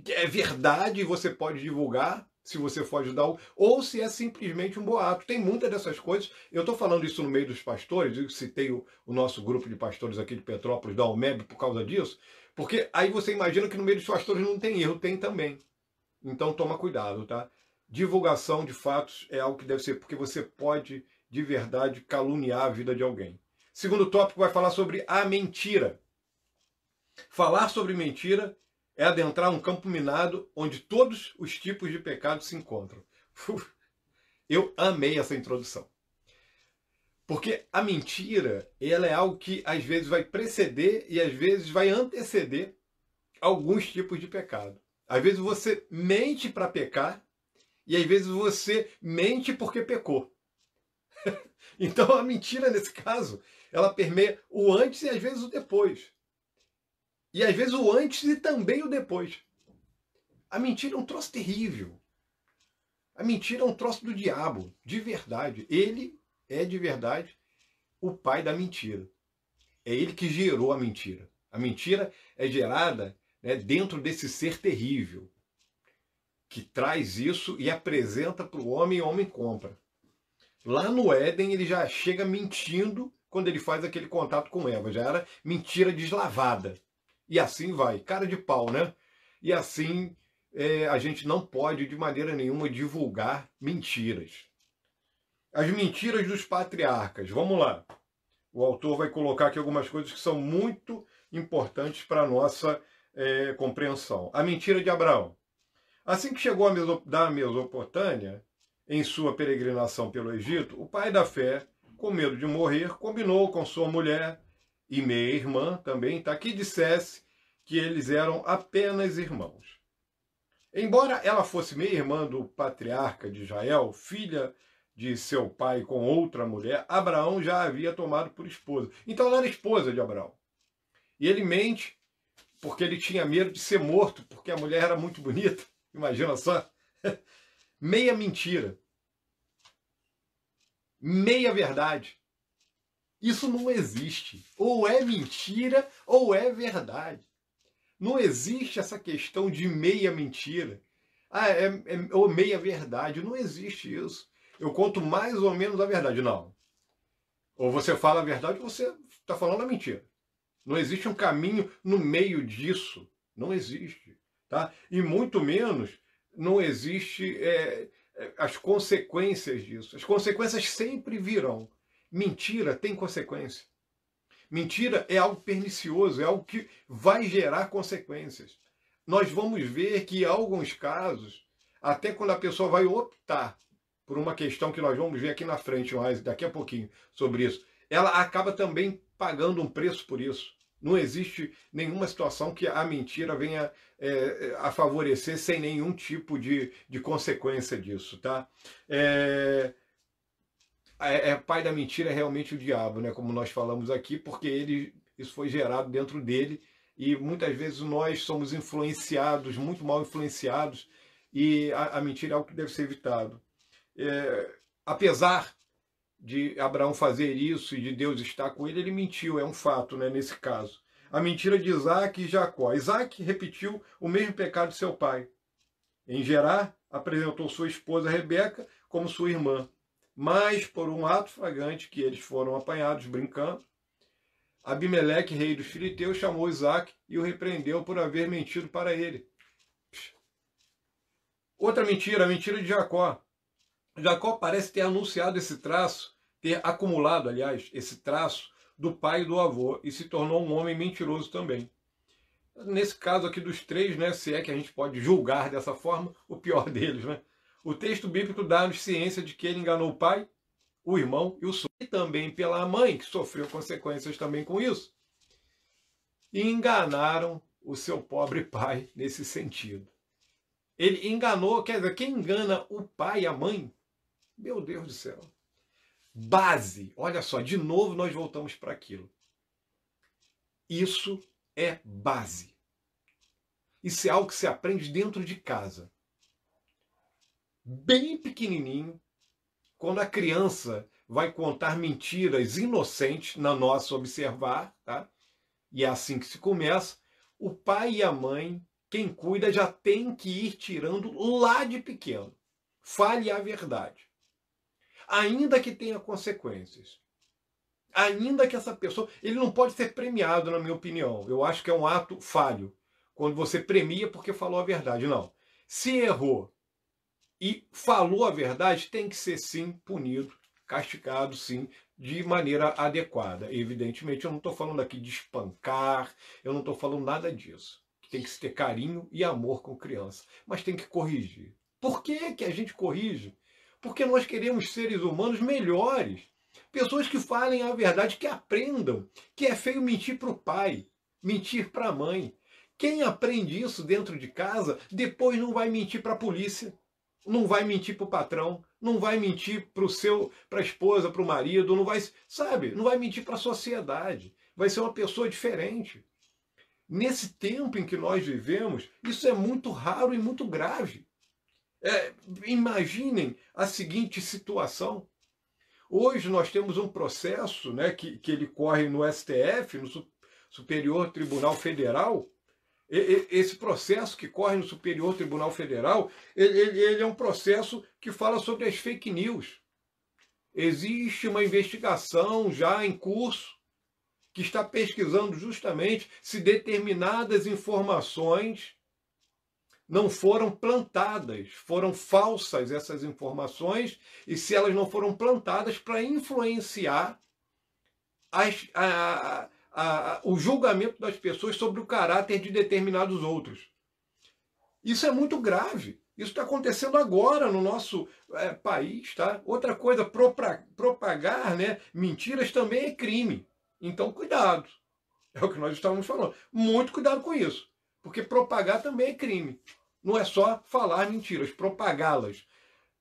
que é verdade e você pode divulgar, se você for ajudar, ou se é simplesmente um boato. Tem muitas dessas coisas. Eu estou falando isso no meio dos pastores, eu citei o nosso grupo de pastores aqui de Petrópolis, da UMEB, por causa disso, porque aí você imagina que no meio dos pastores não tem erro, tem também. Então toma cuidado, tá? Divulgação de fatos é algo que deve ser, porque você pode, de verdade, caluniar a vida de alguém. Segundo tópico vai falar sobre a mentira. Falar sobre mentira é adentrar um campo minado onde todos os tipos de pecados se encontram. Eu amei essa introdução. Porque a mentira, ela é algo que às vezes vai preceder e às vezes vai anteceder alguns tipos de pecado. Às vezes você mente para pecar e às vezes você mente porque pecou. Então a mentira, nesse caso, ela permeia o antes e às vezes o depois. E às vezes o antes e também o depois. A mentira é um troço terrível. A mentira é um troço do diabo, de verdade. Ele é de verdade o pai da mentira. É ele que gerou a mentira. A mentira é gerada, né, dentro desse ser terrível, que traz isso e apresenta para o homem e o homem compra. Lá no Éden ele já chega mentindo quando ele faz aquele contato com Eva. Já era mentira deslavada. E assim vai, cara de pau, né? E assim a gente não pode de maneira nenhuma divulgar mentiras. As mentiras dos patriarcas. Vamos lá. O autor vai colocar aqui algumas coisas que são muito importantes para a nossa compreensão. A mentira de Abraão. Assim que chegou da Mesopotâmia, em sua peregrinação pelo Egito, o pai da fé, com medo de morrer, combinou com sua mulher e meia-irmã também, tá, que dissesse que eles eram apenas irmãos. Embora ela fosse meia-irmã do patriarca de Israel, filha de seu pai com outra mulher, Abraão já a havia tomado por esposa. Então ela era esposa de Abraão. E ele mente porque ele tinha medo de ser morto, porque a mulher era muito bonita. Imagina só. Meia mentira. Meia verdade. Isso não existe. Ou é mentira ou é verdade. Não existe essa questão de meia mentira. Ou meia verdade. Não existe isso. Eu conto mais ou menos a verdade. Não. Ou você fala a verdade ou você está falando a mentira. Não existe um caminho no meio disso. Não existe. Tá? E muito menos não existe as consequências disso. As consequências sempre virão. Mentira tem consequência. Mentira é algo pernicioso, é algo que vai gerar consequências. Nós vamos ver que em alguns casos, até quando a pessoa vai optar por uma questão que nós vamos ver aqui na frente, mais daqui a pouquinho, sobre isso, ela acaba também pagando um preço por isso. Não existe nenhuma situação que a mentira venha a favorecer sem nenhum tipo de consequência disso, tá? Pai da mentira é realmente o diabo, né? Como nós falamos aqui, porque isso foi gerado dentro dele e muitas vezes nós somos influenciados, muito mal influenciados, e a mentira é algo que deve ser evitado. Apesar de Abraão fazer isso e de Deus estar com ele, ele mentiu, é um fato, né, nesse caso. A mentira de Isaac e Jacó. Isaac repetiu o mesmo pecado de seu pai. Em Gerar, apresentou sua esposa Rebeca como sua irmã. Mas, por um ato flagrante que eles foram apanhados brincando, Abimeleque, rei dos filisteus, chamou Isaac e o repreendeu por haver mentido para ele. Outra mentira, a mentira de Jacó. Jacó parece ter anunciado esse traço, ter acumulado, aliás, esse traço do pai e do avô, e se tornou um homem mentiroso também. Nesse caso aqui dos três, né, se é que a gente pode julgar dessa forma, o pior deles, né? O texto bíblico dá-nos ciência de que ele enganou o pai, o irmão e o sogro. E também pela mãe, que sofreu consequências também com isso. E enganaram o seu pobre pai nesse sentido. Ele enganou, quer dizer, quem engana o pai e a mãe? Meu Deus do céu. Base. Olha só, de novo nós voltamos para aquilo. Isso é base. Isso é algo que se aprende dentro de casa. Bem pequenininho, quando a criança vai contar mentiras inocentes, na nossa observar, tá? E é assim que se começa, o pai e a mãe, quem cuida, já tem que ir tirando lá de pequeno. Fale a verdade. Ainda que tenha consequências. Ainda que essa pessoa... Ele não pode ser premiado, na minha opinião. Eu acho que é um ato falho. Quando você premia porque falou a verdade. Não. Se errou e falou a verdade, tem que ser, sim, punido, castigado, sim, de maneira adequada. Evidentemente, eu não estou falando aqui de espancar, eu não estou falando nada disso. Tem que se ter carinho e amor com criança. Mas tem que corrigir. Por que que a gente corrige? Porque nós queremos seres humanos melhores. Pessoas que falem a verdade, que aprendam que é feio mentir para o pai, mentir para a mãe. Quem aprende isso dentro de casa, depois não vai mentir para a polícia, não vai mentir para o patrão, não vai mentir para a esposa, para o marido, não vai, sabe, não vai mentir para a sociedade. Vai ser uma pessoa diferente. Nesse tempo em que nós vivemos, isso é muito raro e muito grave. Imaginem a seguinte situação. Hoje nós temos um processo, né, que ele corre no STF, no Superior Tribunal Federal. Esse processo que corre no Superior Tribunal Federal, ele é um processo que fala sobre as fake news. Existe uma investigação já em curso que está pesquisando justamente se determinadas informações não foram plantadas, foram falsas essas informações, e se elas não foram plantadas para influenciar o julgamento das pessoas sobre o caráter de determinados outros. Isso é muito grave. Isso está acontecendo agora no nosso país. Tá? Outra coisa, propagar, né, mentiras também é crime. Então, cuidado. É o que nós estávamos falando. Muito cuidado com isso. Porque propagar também é crime. Não é só falar mentiras, propagá-las,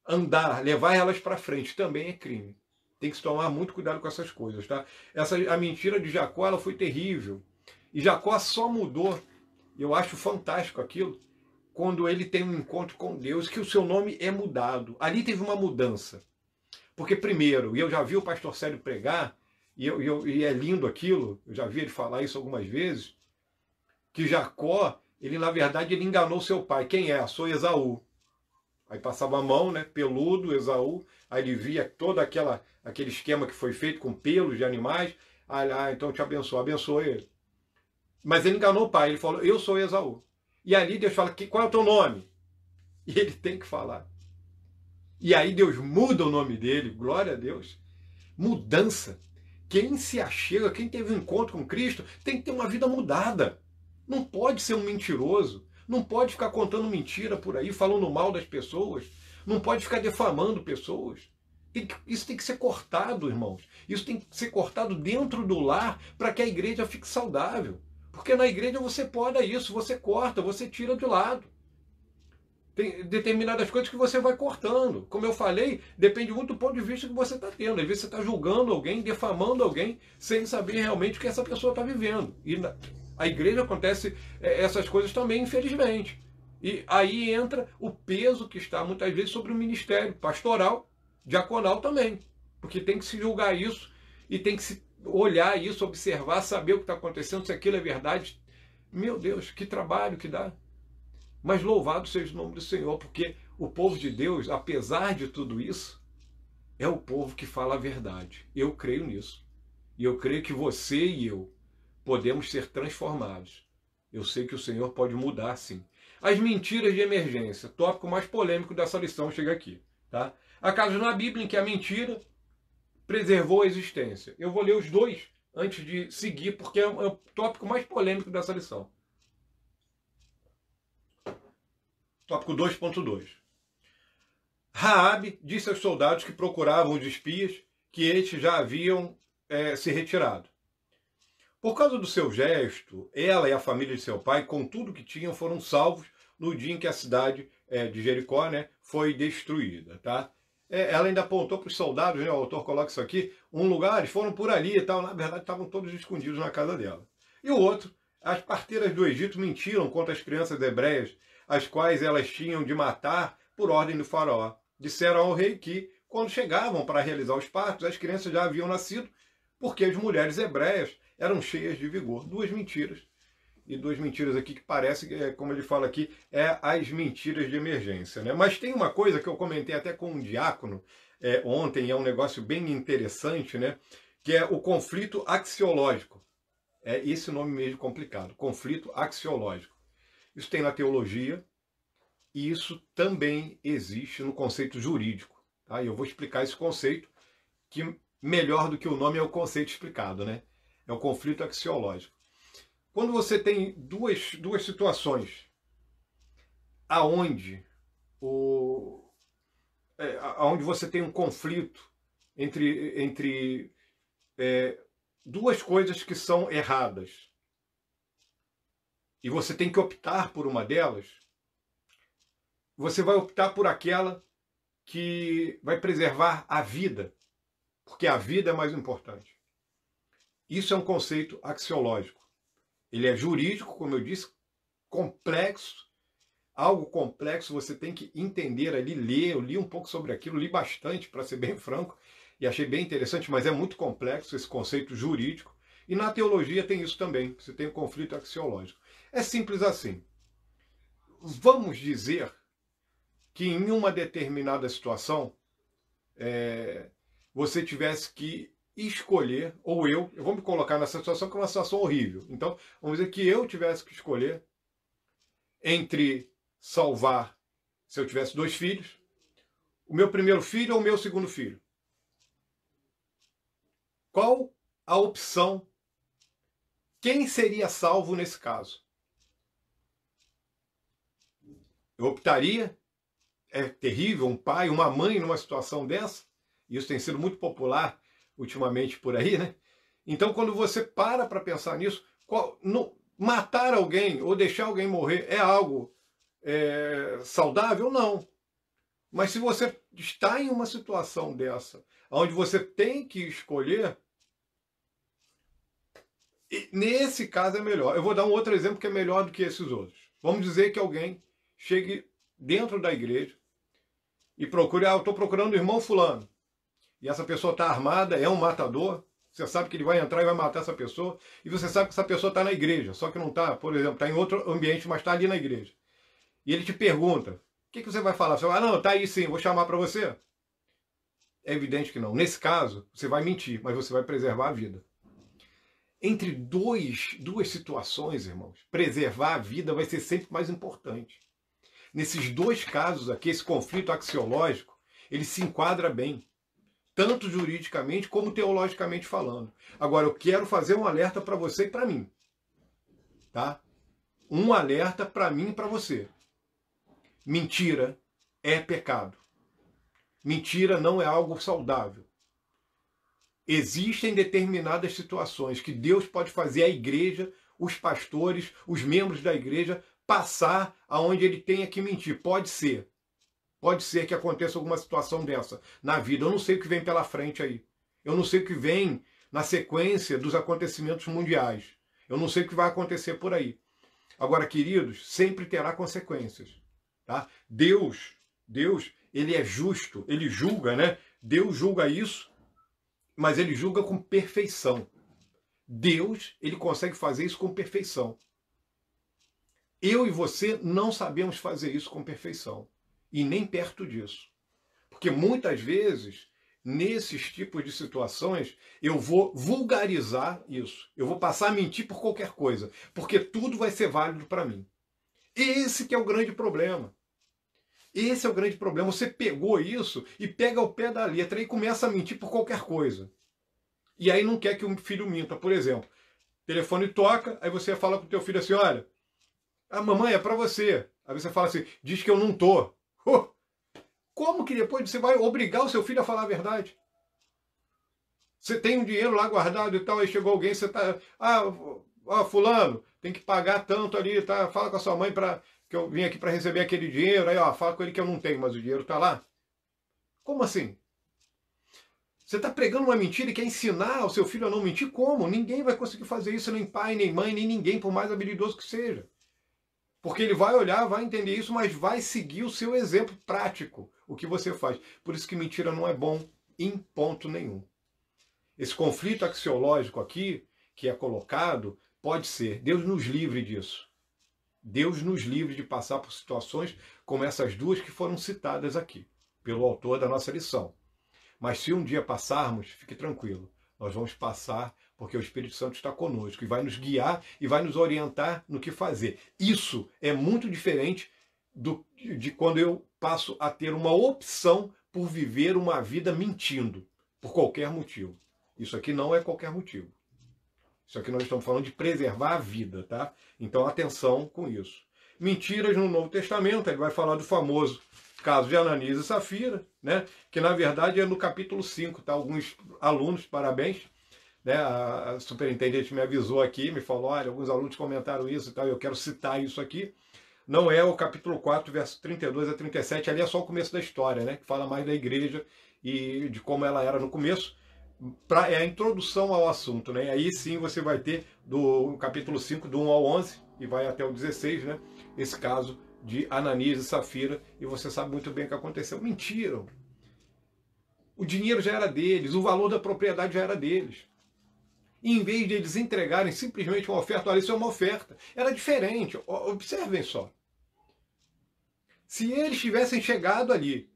andar, levar elas para frente também é crime. Tem que se tomar muito cuidado com essas coisas, tá? A mentira de Jacó, ela foi terrível. E Jacó só mudou Eu acho fantástico aquilo, quando ele tem um encontro com Deus, que o seu nome é mudado. Ali teve uma mudança. Porque, primeiro, e eu já vi o pastor Célio pregar, e é lindo aquilo, eu já vi ele falar isso algumas vezes, que Jacó, ele na verdade ele enganou seu pai. Quem é? Sou Esaú. Aí passava a mão, né, peludo, Esaú, aí ele via todo aquele esquema que foi feito com pelos de animais, então eu te abençoo, abençoe ele. Mas ele enganou o pai, ele falou, eu sou Esaú. E ali Deus fala, qual é o teu nome? E ele tem que falar. E aí Deus muda o nome dele, glória a Deus. Mudança. Quem se achega, quem teve um encontro com Cristo, tem que ter uma vida mudada. Não pode ser um mentiroso. Não pode ficar contando mentira por aí, falando mal das pessoas. Não pode ficar defamando pessoas. Isso tem que ser cortado, irmãos. Isso tem que ser cortado dentro do lar para que a igreja fique saudável. Porque na igreja você poda isso, você corta, você tira de lado. Tem determinadas coisas que você vai cortando. Como eu falei, depende muito do ponto de vista que você está tendo. Às vezes você está julgando alguém, defamando alguém, sem saber realmente o que essa pessoa está vivendo. E a igreja acontece essas coisas também, infelizmente. E aí entra o peso que está muitas vezes sobre o ministério pastoral, diaconal também. Porque tem que se julgar isso e tem que se olhar isso, observar, saber o que está acontecendo, se aquilo é verdade. Meu Deus, que trabalho que dá. Mas louvado seja o nome do Senhor, porque o povo de Deus, apesar de tudo isso, é o povo que fala a verdade. Eu creio nisso. E eu creio que você e eu podemos ser transformados. Eu sei que o Senhor pode mudar, sim. As mentiras de emergência, tópico mais polêmico dessa lição, chega aqui. Tá? Há casos na Bíblia em que a mentira preservou a existência. Eu vou ler os dois antes de seguir, porque é o tópico mais polêmico dessa lição. Tópico 2.2. Raabe disse aos soldados que procuravam os espias que estes já haviam se retirado. Por causa do seu gesto, ela e a família de seu pai, com tudo que tinham, foram salvos no dia em que a cidade de Jericó, né, foi destruída. Tá? Ela ainda apontou para os soldados, né, o autor coloca isso aqui, um lugar, eles foram por ali e tal, na verdade estavam todos escondidos na casa dela. E o outro, as parteiras do Egito mentiram contra as crianças hebreias, as quais elas tinham de matar por ordem do faraó. Disseram ao rei que, quando chegavam para realizar os partos, as crianças já haviam nascido, porque as mulheres hebreias eram cheias de vigor. Duas mentiras. E duas mentiras aqui que parece, como ele fala aqui, as mentiras de emergência. Né? Mas tem uma coisa que eu comentei até com um diácono ontem, é um negócio bem interessante, né? Que é o conflito axiológico. É esse nome mesmo complicado, conflito axiológico. Isso tem na teologia e isso também existe no conceito jurídico. Tá? E eu vou explicar esse conceito, que melhor do que o nome é o conceito explicado, né? É o conflito axiológico. Quando você tem duas situações aonde você tem um conflito entre duas coisas que são erradas, e você tem que optar por uma delas, você vai optar por aquela que vai preservar a vida, porque a vida é mais importante. Isso é um conceito axiológico. Ele é jurídico, como eu disse, complexo, algo complexo, você tem que entender ali, ler. Eu li um pouco sobre aquilo, li bastante, para ser bem franco, e achei bem interessante, mas é muito complexo esse conceito jurídico. E na teologia tem isso também, você tem o conflito axiológico. É simples assim. Vamos dizer que em uma determinada situação você tivesse que escolher, ou eu vou me colocar nessa situação que é uma situação horrível. Então, vamos dizer que eu tivesse que escolher entre salvar, se eu tivesse 2 filhos, o meu primeiro filho ou o meu segundo filho. Qual a opção? Quem seria salvo nesse caso? Eu optaria, é terrível, um pai, uma mãe numa situação dessa, isso tem sido muito popular ultimamente por aí, né? Então, quando você para pensar nisso, matar alguém ou deixar alguém morrer é algo saudável? Não. Mas se você está em uma situação dessa, onde você tem que escolher, E nesse caso é melhor. Eu vou dar um outro exemplo que é melhor do que esses outros. Vamos dizer que alguém chegue dentro da igreja e procure, eu estou procurando o irmão fulano. E essa pessoa está armada, é um matador. Você sabe que ele vai entrar e vai matar essa pessoa. E você sabe que essa pessoa está na igreja. Só que não está, por exemplo, está em outro ambiente, mas está ali na igreja. E ele te pergunta, o que você vai falar? Você vai, não, está aí sim, vou chamar para você. É evidente que não. Nesse caso, você vai mentir, mas você vai preservar a vida. Entre duas situações, irmãos, preservar a vida vai ser sempre mais importante. Nesses dois casos aqui, esse conflito axiológico, ele se enquadra bem, tanto juridicamente como teologicamente falando. Agora, eu quero fazer um alerta para você e para mim. Tá? Um alerta para mim e para você. Mentira é pecado. Mentira não é algo saudável. Existem determinadas situações que Deus pode fazer a igreja, os pastores, os membros da igreja, passar aonde ele tenha que mentir. Pode ser. Pode ser que aconteça alguma situação dessa na vida. Eu não sei o que vem pela frente aí. Eu não sei o que vem na sequência dos acontecimentos mundiais. Eu não sei o que vai acontecer por aí. Agora, queridos, sempre terá consequências. Tá? Deus, ele é justo, ele julga, né? Deus julga isso, mas ele julga com perfeição. Deus, ele consegue fazer isso com perfeição. Eu e você não sabemos fazer isso com perfeição. E nem perto disso. Porque muitas vezes, nesses tipos de situações, eu vou vulgarizar isso. Eu vou passar a mentir por qualquer coisa. Porque tudo vai ser válido para mim. Esse que é o grande problema. Esse é o grande problema. Você pegou isso e pega ao pé da letra e começa a mentir por qualquer coisa. E aí não quer que o filho minta. Por exemplo, o telefone toca, aí você fala com o teu filho assim, olha, a mamãe é para você. Aí você fala assim, diz que eu não tô. Como que depois você vai obrigar o seu filho a falar a verdade? Você tem um dinheiro lá guardado e tal, aí chegou alguém, você tá... fulano, tem que pagar tanto ali, tá? Fala com a sua mãe para que eu vim aqui para receber aquele dinheiro. Aí, fala com ele que eu não tenho, mas o dinheiro tá lá. Como assim? Você está pregando uma mentira e quer ensinar o seu filho a não mentir? Como? Ninguém vai conseguir fazer isso, nem pai, nem mãe, nem ninguém, por mais habilidoso que seja. Porque ele vai olhar, vai entender isso, mas vai seguir o seu exemplo prático, o que você faz. Por isso que mentira não é bom em ponto nenhum. Esse conflito axiológico aqui, que é colocado, pode ser. Deus nos livre disso. Deus nos livre de passar por situações como essas duas que foram citadas aqui, pelo autor da nossa lição. Mas se um dia passarmos, fique tranquilo, nós vamos passar porque o Espírito Santo está conosco e vai nos guiar e vai nos orientar no que fazer. Isso é muito diferente de quando eu passo a ter uma opção por viver uma vida mentindo, por qualquer motivo. Isso aqui não é qualquer motivo. Isso aqui nós estamos falando de preservar a vida, tá? Então atenção com isso. Mentiras no Novo Testamento, ele vai falar do famoso caso de Ananias e Safira, né? Que na verdade é no capítulo 5, tá? Alguns alunos, parabéns, né? A superintendente me avisou aqui, me falou, olha, alguns alunos comentaram isso e tal, eu quero citar isso aqui. Não é o capítulo 4, verso 32 a 37, ali é só o começo da história, né? Que fala mais da igreja e de como ela era no começo. É a introdução ao assunto, né? Aí sim você vai ter do capítulo 5, do 1 ao 11, e vai até o 16, né? Esse caso de Ananias e Safira, e você sabe muito bem o que aconteceu. Mentiram. O dinheiro já era deles, o valor da propriedade já era deles. E em vez de eles entregarem simplesmente uma oferta, olha, isso é uma oferta. Era diferente. Observem só. Se eles tivessem chegado ali,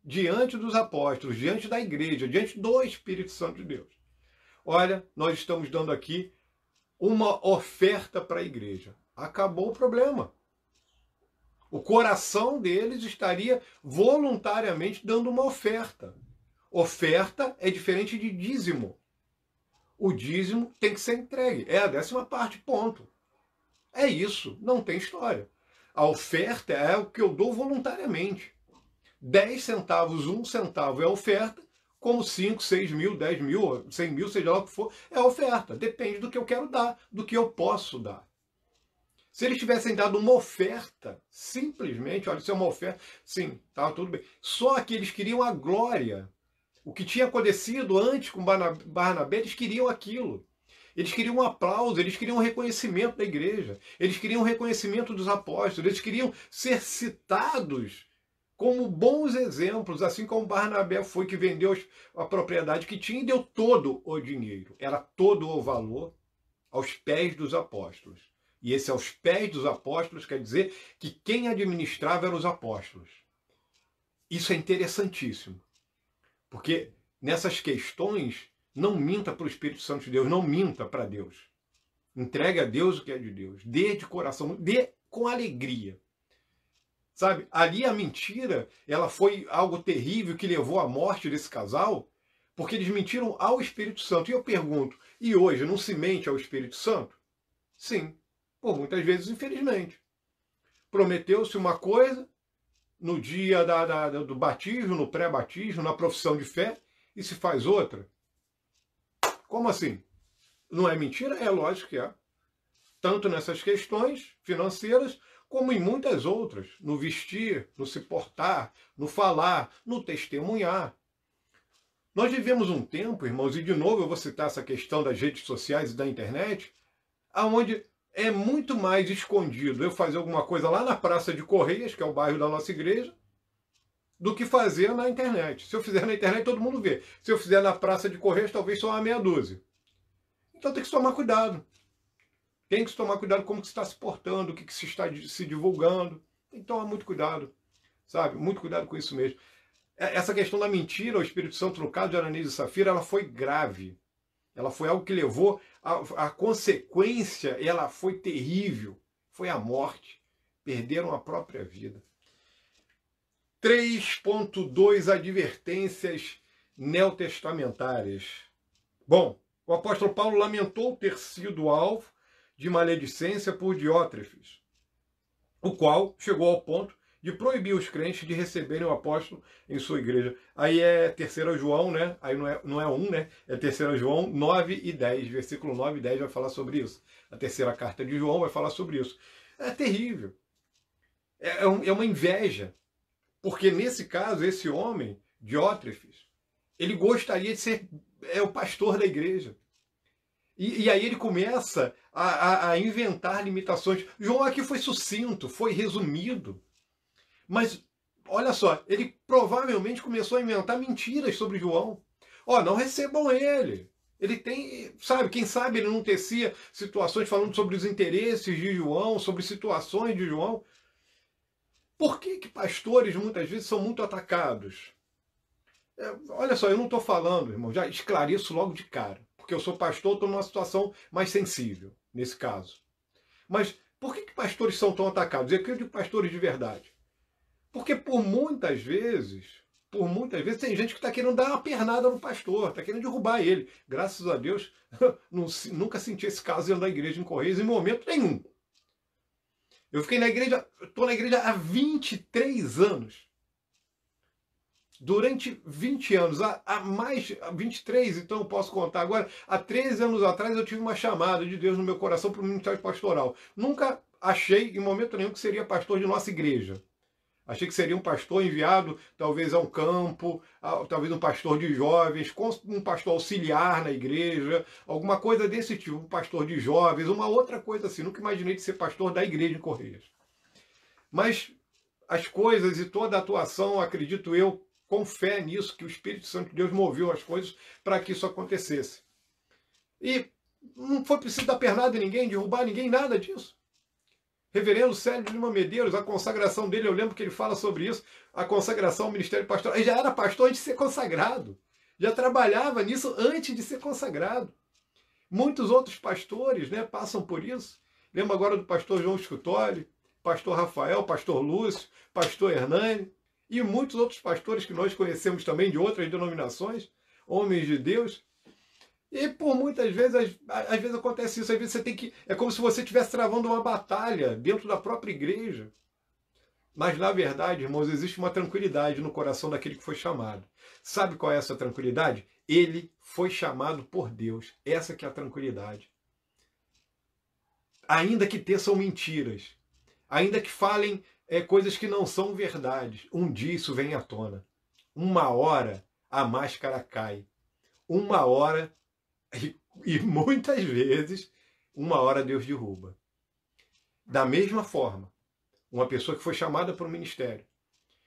diante dos apóstolos, diante da igreja, diante do Espírito Santo de Deus, olha, nós estamos dando aqui uma oferta para a igreja. Acabou o problema. O coração deles estaria voluntariamente dando uma oferta. Oferta é diferente de dízimo. O dízimo tem que ser entregue. É a 10ª parte, ponto. É isso, não tem história. A oferta é o que eu dou voluntariamente. 10 centavos, 1 centavo é a oferta, como 5, 6 mil, 10 mil, 100 mil, seja lá o que for, é a oferta. Depende do que eu quero dar, do que eu posso dar. Se eles tivessem dado uma oferta, simplesmente, olha, isso é uma oferta, sim, tá, tudo bem. Só que eles queriam a glória. O que tinha acontecido antes com Barnabé, eles queriam aquilo. Eles queriam um aplauso, eles queriam um reconhecimento da igreja, eles queriam um reconhecimento dos apóstolos, eles queriam ser citados como bons exemplos, assim como Barnabé foi, que vendeu a propriedade que tinha e deu todo o dinheiro, era todo o valor aos pés dos apóstolos. E esse aos pés dos apóstolos quer dizer que quem administrava eram os apóstolos. Isso é interessantíssimo, porque nessas questões não minta para o Espírito Santo de Deus, não minta para Deus. Entregue a Deus o que é de Deus, dê de coração, dê com alegria. Sabe, ali a mentira, ela foi algo terrível que levou à morte desse casal, porque eles mentiram ao Espírito Santo. E eu pergunto, e hoje não se mente ao Espírito Santo? Sim, por muitas vezes, infelizmente. Prometeu-se uma coisa no dia do batismo, no pré-batismo, na profissão de fé, e se faz outra. Como assim? Não é mentira? É lógico que é. Tanto nessas questões financeiras, como em muitas outras. No vestir, no se portar, no falar, no testemunhar. Nós vivemos um tempo, irmãos, e de novo eu vou citar essa questão das redes sociais e da internet, onde é muito mais escondido eu fazer alguma coisa lá na Praça de Correias, que é o bairro da nossa igreja, do que fazer na internet. Se eu fizer na internet, todo mundo vê. Se eu fizer na Praça de Correias, talvez só uma meia dúzia. Então tem que tomar cuidado. Tem que tomar cuidado como que se está se portando, o que se está se divulgando. Tem que tomar muito cuidado, sabe? Muito cuidado com isso mesmo. Essa questão da mentira, o Espírito Santo, no caso de Ananias e Safira, ela foi grave. Ela foi algo que levou a consequência, ela foi terrível. Foi a morte. Perderam a própria vida. 3.2 Advertências neotestamentárias. Bom, o apóstolo Paulo lamentou ter sido alvo de maledicência por Diótrefes, o qual chegou ao ponto de proibir os crentes de receberem o apóstolo em sua igreja. Aí é 3 João, né? Aí não é 1, né? É 3 João 9 e 10. Versículo 9 e 10 vai falar sobre isso. A terceira carta de João vai falar sobre isso. É terrível. É uma inveja. Porque nesse caso, esse homem, Diótrefes, ele gostaria de ser o pastor da igreja. E aí ele começa a inventar limitações. João aqui foi sucinto, foi resumido. Mas, olha só, ele provavelmente começou a inventar mentiras sobre João. Ó, não recebam ele. Ele tem, sabe, quem sabe ele não tecia situações falando sobre os interesses de João, sobre situações de João. Por que pastores muitas vezes são muito atacados? Olha só, eu não estou falando, irmão, já esclareço logo de cara. Porque eu sou pastor, estou numa situação mais sensível, nesse caso. Mas por que pastores são tão atacados? Eu digo pastores de verdade. Porque por muitas vezes tem gente que está querendo dar uma pernada no pastor, está querendo derrubar ele. Graças a Deus, nunca senti esse caso dentro da igreja em Correios em momento nenhum. Eu fiquei na igreja, estou na igreja há 23 anos. Durante 20 anos, há mais 23, então eu posso contar agora, há 13 anos atrás eu tive uma chamada de Deus no meu coração para o ministério pastoral. Nunca achei em momento nenhum que seria pastor de nossa igreja. Achei que seria um pastor enviado, talvez a um campo, talvez um pastor de jovens, um pastor auxiliar na igreja, alguma coisa desse tipo, um pastor de jovens, uma outra coisa assim. Nunca imaginei de ser pastor da igreja em Correias. Mas as coisas e toda a atuação, acredito eu, com fé nisso, que o Espírito Santo de Deus moveu as coisas para que isso acontecesse. E não foi preciso dar pernada em ninguém, derrubar ninguém, nada disso. Reverendo Célio de Lima Medeiros, a consagração dele, eu lembro que ele fala sobre isso, a consagração ao ministério pastoral. Ele já era pastor antes de ser consagrado. Já trabalhava nisso antes de ser consagrado. Muitos outros pastores, né, passam por isso. Lembro agora do pastor João Scutori, pastor Rafael, pastor Lúcio, pastor Hernani, e muitos outros pastores que nós conhecemos também de outras denominações, homens de Deus. E por muitas vezes, às vezes acontece isso, às vezes você tem que. É como se você estivesse travando uma batalha dentro da própria igreja. Mas na verdade, irmãos, existe uma tranquilidade no coração daquele que foi chamado. Sabe qual é essa tranquilidade? Ele foi chamado por Deus. Essa que é a tranquilidade. Ainda que teçam mentiras, ainda que falem coisas que não são verdades, um dia isso vem à tona. Uma hora a máscara cai. Uma hora E muitas vezes, uma hora Deus derruba. Da mesma forma, uma pessoa que foi chamada para o ministério,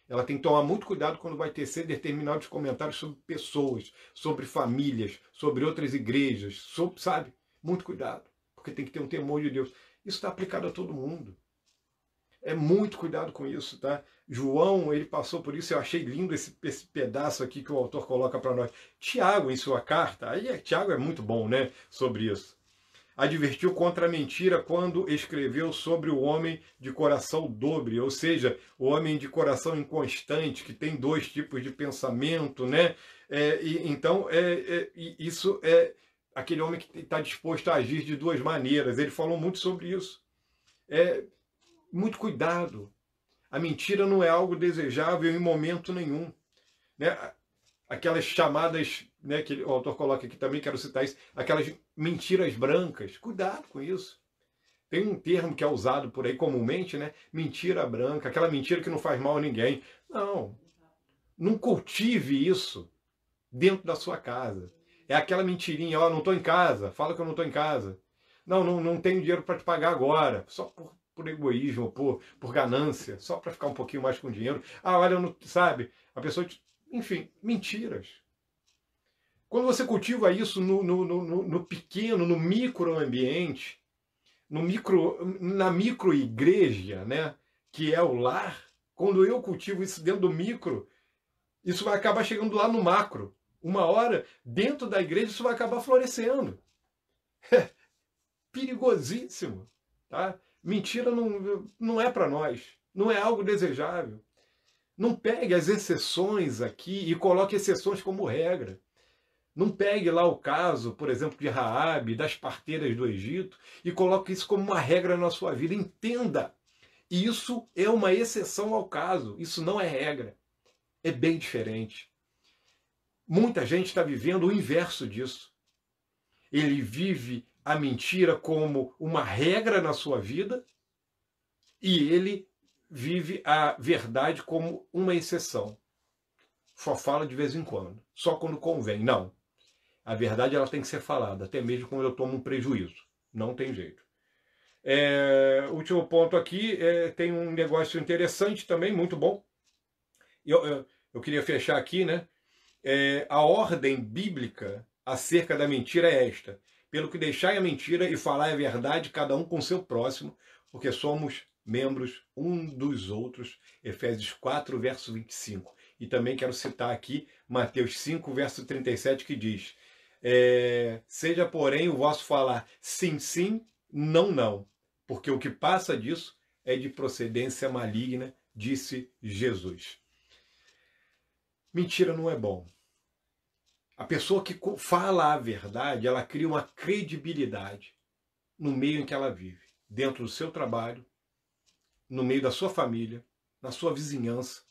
ela tem que tomar muito cuidado quando vai tecer determinados comentários sobre pessoas, sobre famílias, sobre outras igrejas, sobre, sabe? Muito cuidado, porque tem que ter um temor de Deus. Isso está aplicado a todo mundo. É muito cuidado com isso, tá? João, ele passou por isso, eu achei lindo esse pedaço aqui que o autor coloca para nós. Tiago, em sua carta, Tiago é muito bom, né, sobre isso. Advertiu contra a mentira quando escreveu sobre o homem de coração dobre, ou seja, o homem de coração inconstante, que tem dois tipos de pensamento, né? Então, isso é aquele homem que está disposto a agir de duas maneiras. Ele falou muito sobre isso. Muito cuidado. A mentira não é algo desejável em momento nenhum, né? Aquelas chamadas, né, que o autor coloca aqui também, quero citar isso, aquelas mentiras brancas. Cuidado com isso. Tem um termo que é usado por aí comumente, né? Mentira branca, aquela mentira que não faz mal a ninguém. Não cultive isso dentro da sua casa. É aquela mentirinha, ó, não estou em casa, fala que eu não estou em casa. Não tenho dinheiro para te pagar agora, só por egoísmo, por ganância, só para ficar um pouquinho mais com dinheiro. Olha, não, sabe, a pessoa... Enfim, mentiras. Quando você cultiva isso no pequeno, no microambiente, na microigreja, né, que é o lar, quando eu cultivo isso dentro do micro, isso vai acabar chegando lá no macro. Uma hora, dentro da igreja, isso vai acabar florescendo. Perigosíssimo. Tá? Mentira não é para nós. Não é algo desejável. Não pegue as exceções aqui e coloque exceções como regra. Não pegue lá o caso, por exemplo, de Raabe, das parteiras do Egito, e coloque isso como uma regra na sua vida. Entenda, isso é uma exceção ao caso, isso não é regra. É bem diferente. Muita gente está vivendo o inverso disso. Ele vive a mentira como uma regra na sua vida e ele vive a verdade como uma exceção. Só fala de vez em quando, só quando convém. Não. A verdade ela tem que ser falada, até mesmo quando eu tomo um prejuízo. Não tem jeito. Último ponto aqui, tem um negócio interessante também, muito bom. Eu queria fechar aqui, né? A ordem bíblica acerca da mentira é esta: pelo que deixai a mentira e falai a verdade, cada um com seu próximo, porque somos membros um dos outros. Efésios 4, verso 25. E também quero citar aqui Mateus 5, verso 37, que diz: seja, porém, o vosso falar sim, sim, não, não, porque o que passa disso é de procedência maligna, disse Jesus. Mentira não é bom. A pessoa que fala a verdade, ela cria uma credibilidade no meio em que ela vive, dentro do seu trabalho, no meio da sua família, na sua vizinhança,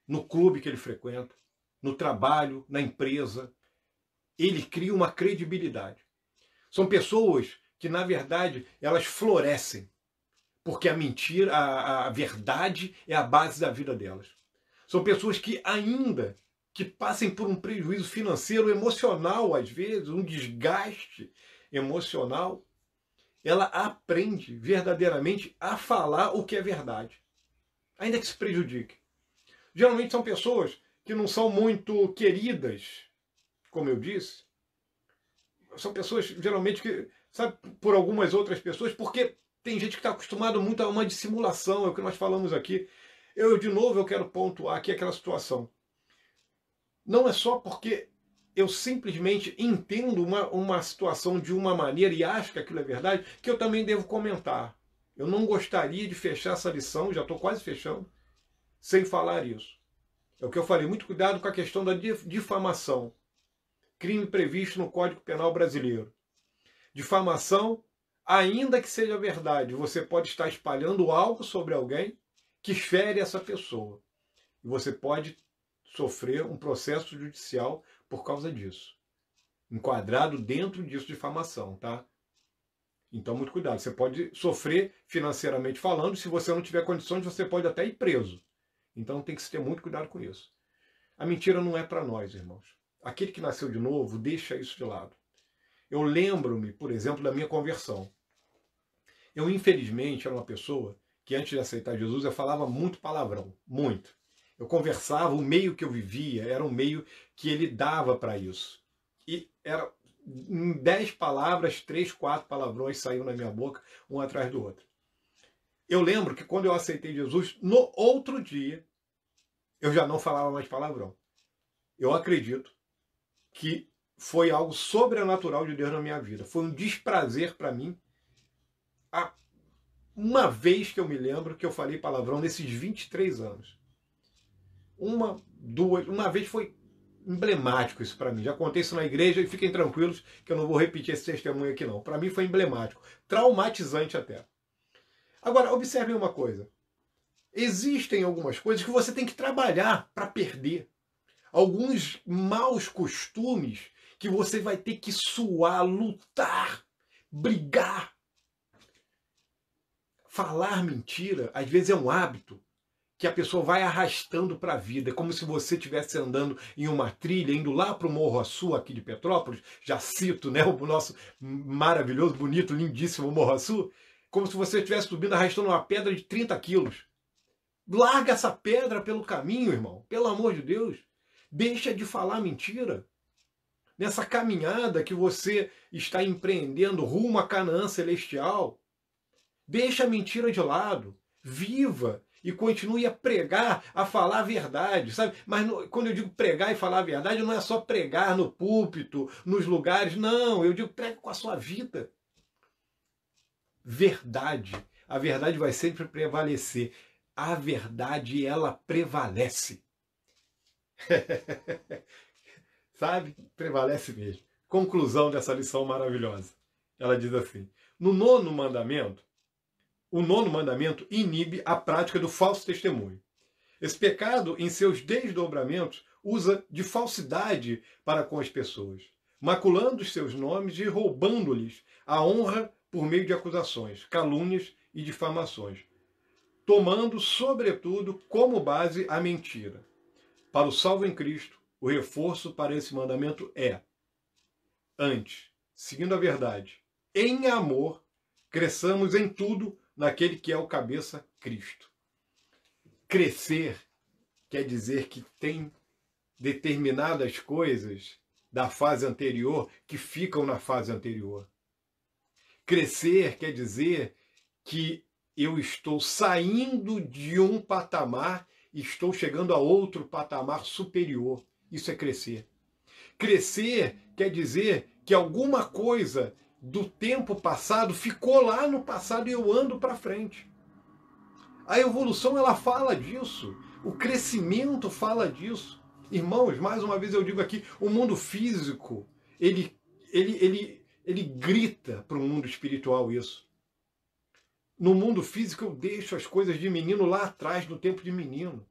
no clube que ele frequenta, no trabalho, na empresa. Ele cria uma credibilidade. São pessoas que, na verdade, elas florescem, porque a mentira, a verdade é a base da vida delas. São pessoas que, ainda que passem por um prejuízo financeiro, emocional, às vezes, um desgaste emocional, ela aprende verdadeiramente a falar o que é verdade, ainda que se prejudique. Geralmente são pessoas que não são muito queridas, como eu disse. São pessoas, geralmente, que, sabe, por algumas outras pessoas, porque tem gente que está acostumado muito a uma dissimulação, é o que nós falamos aqui. De novo, eu quero pontuar aqui aquela situação. Não é só porque eu simplesmente entendo uma situação de uma maneira e acho que aquilo é verdade, que eu também devo comentar. Eu não gostaria de fechar essa lição, já estou quase fechando, sem falar isso. É o que eu falei, muito cuidado com a questão da difamação. Crime previsto no Código Penal brasileiro. Difamação, ainda que seja verdade, você pode estar espalhando algo sobre alguém que fere essa pessoa. E você pode sofrer um processo judicial por causa disso. Enquadrado dentro disso, difamação, tá? Então, muito cuidado. Você pode sofrer financeiramente falando, se você não tiver condições, você pode até ir preso. Então, tem que se ter muito cuidado com isso. A mentira não é para nós, irmãos. Aquele que nasceu de novo, deixa isso de lado. Eu lembro-me, por exemplo, da minha conversão. Eu, infelizmente, era uma pessoa que, antes de aceitar Jesus, eu falava muito palavrão, muito. Eu conversava, o meio que eu vivia era um meio que ele dava para isso. E era em 10 palavras, 3, 4 palavrões saíam na minha boca, um atrás do outro. Eu lembro que quando eu aceitei Jesus, no outro dia, eu já não falava mais palavrão. Eu acredito que foi algo sobrenatural de Deus na minha vida. Foi um desprazer para mim. Uma vez que eu me lembro que eu falei palavrão nesses 23 anos. Uma vez foi emblemático isso para mim. Já contei isso na igreja e fiquem tranquilos que eu não vou repetir esse testemunho aqui não. Para mim foi emblemático, traumatizante até. Agora, observem uma coisa. Existem algumas coisas que você tem que trabalhar para perder. Alguns maus costumes que você vai ter que suar, lutar, brigar. Falar mentira, às vezes, é um hábito que a pessoa vai arrastando para a vida. É como se você estivesse andando em uma trilha, indo lá para o Morro Açu, aqui de Petrópolis, já cito, né, o nosso maravilhoso, bonito, lindíssimo Morro Açu, como se você estivesse subindo, arrastando uma pedra de 30 quilos. Larga essa pedra pelo caminho, irmão, pelo amor de Deus. Deixa de falar mentira. Nessa caminhada que você está empreendendo rumo à Canaã celestial, deixa a mentira de lado, viva e continue a pregar, a falar a verdade, sabe? Mas quando eu digo pregar e falar a verdade, não é só pregar no púlpito, nos lugares, não. Eu digo prega com a sua vida. Verdade. A verdade vai sempre prevalecer. A verdade, ela prevalece. Sabe? Prevalece mesmo. Conclusão dessa lição maravilhosa. Ela diz assim, no nono mandamento, o nono mandamento inibe a prática do falso testemunho. Esse pecado, em seus desdobramentos, usa de falsidade para com as pessoas, maculando os seus nomes e roubando-lhes a honra por meio de acusações, calúnias e difamações, tomando, sobretudo, como base a mentira. Para o salvo em Cristo, o reforço para esse mandamento é: antes, seguindo a verdade, em amor, cresçamos em tudo naquele que é o cabeça, Cristo. Crescer quer dizer que tem determinadas coisas da fase anterior que ficam na fase anterior. Crescer quer dizer que eu estou saindo de um patamar e estou chegando a outro patamar superior. Isso é crescer. Crescer quer dizer que alguma coisa do tempo passado ficou lá no passado e eu ando para frente. A evolução, ela fala disso. O crescimento fala disso. Irmãos, mais uma vez eu digo aqui, o mundo físico, ele grita para o mundo espiritual isso. No mundo físico eu deixo as coisas de menino lá atrás, no tempo de menino.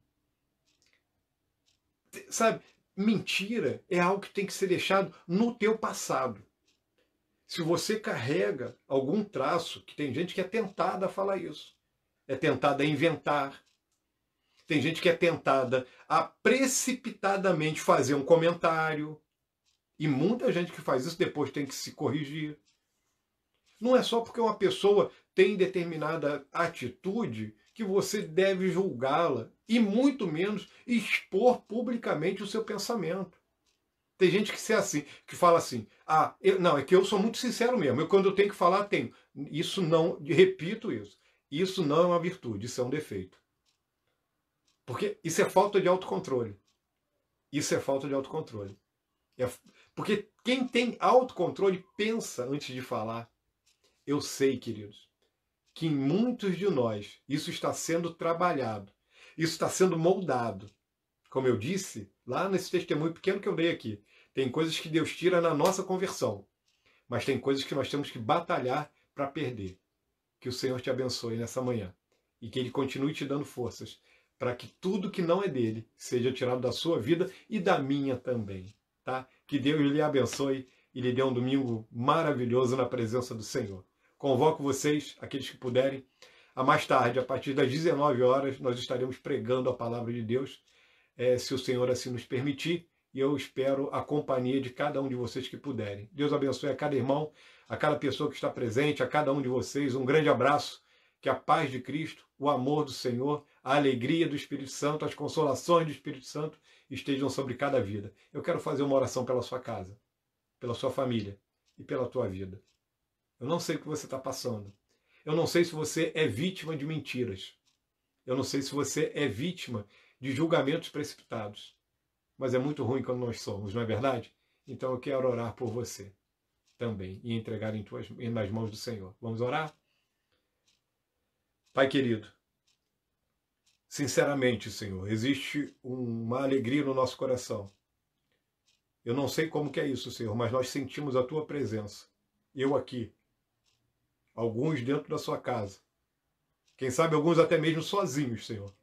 Sabe, mentira é algo que tem que ser deixado no teu passado. Se você carrega algum traço, que tem gente que é tentada a falar isso, é tentada a inventar, tem gente que é tentada a precipitadamente fazer um comentário, e muita gente que faz isso depois tem que se corrigir. Não é só porque uma pessoa tem determinada atitude que você deve julgá-la e muito menos expor publicamente o seu pensamento. Tem gente que é assim, que fala assim, não, é que eu sou muito sincero mesmo, quando eu tenho que falar, tenho. Isso não, repito isso não é uma virtude, isso é um defeito. Porque isso é falta de autocontrole. Isso é falta de autocontrole. Porque quem tem autocontrole pensa antes de falar. Eu sei, queridos, que em muitos de nós isso está sendo trabalhado, isso está sendo moldado. Como eu disse, lá nesse testemunho pequeno que eu dei aqui, tem coisas que Deus tira na nossa conversão, mas tem coisas que nós temos que batalhar para perder. Que o Senhor te abençoe nessa manhã e que Ele continue te dando forças para que tudo que não é dele seja tirado da sua vida e da minha também. Tá? Que Deus lhe abençoe e lhe dê um domingo maravilhoso na presença do Senhor. Convoco vocês, aqueles que puderem, a mais tarde, a partir das 19 horas, nós estaremos pregando a palavra de Deus, se o Senhor assim nos permitir, e eu espero a companhia de cada um de vocês que puderem. Deus abençoe a cada irmão, a cada pessoa que está presente, a cada um de vocês. Um grande abraço, que a paz de Cristo, o amor do Senhor, a alegria do Espírito Santo, as consolações do Espírito Santo estejam sobre cada vida. Eu quero fazer uma oração pela sua casa, pela sua família e pela tua vida. Eu não sei o que você está passando. Eu não sei se você é vítima de mentiras. Eu não sei se você é vítima de julgamentos precipitados. Mas é muito ruim quando nós somos, não é verdade? Então eu quero orar por você também e entregar nas mãos do Senhor. Vamos orar? Pai querido, sinceramente, Senhor, existe uma alegria no nosso coração. Eu não sei como que é isso, Senhor, mas nós sentimos a Tua presença. Eu aqui, alguns dentro da sua casa, quem sabe alguns até mesmo sozinhos, Senhor,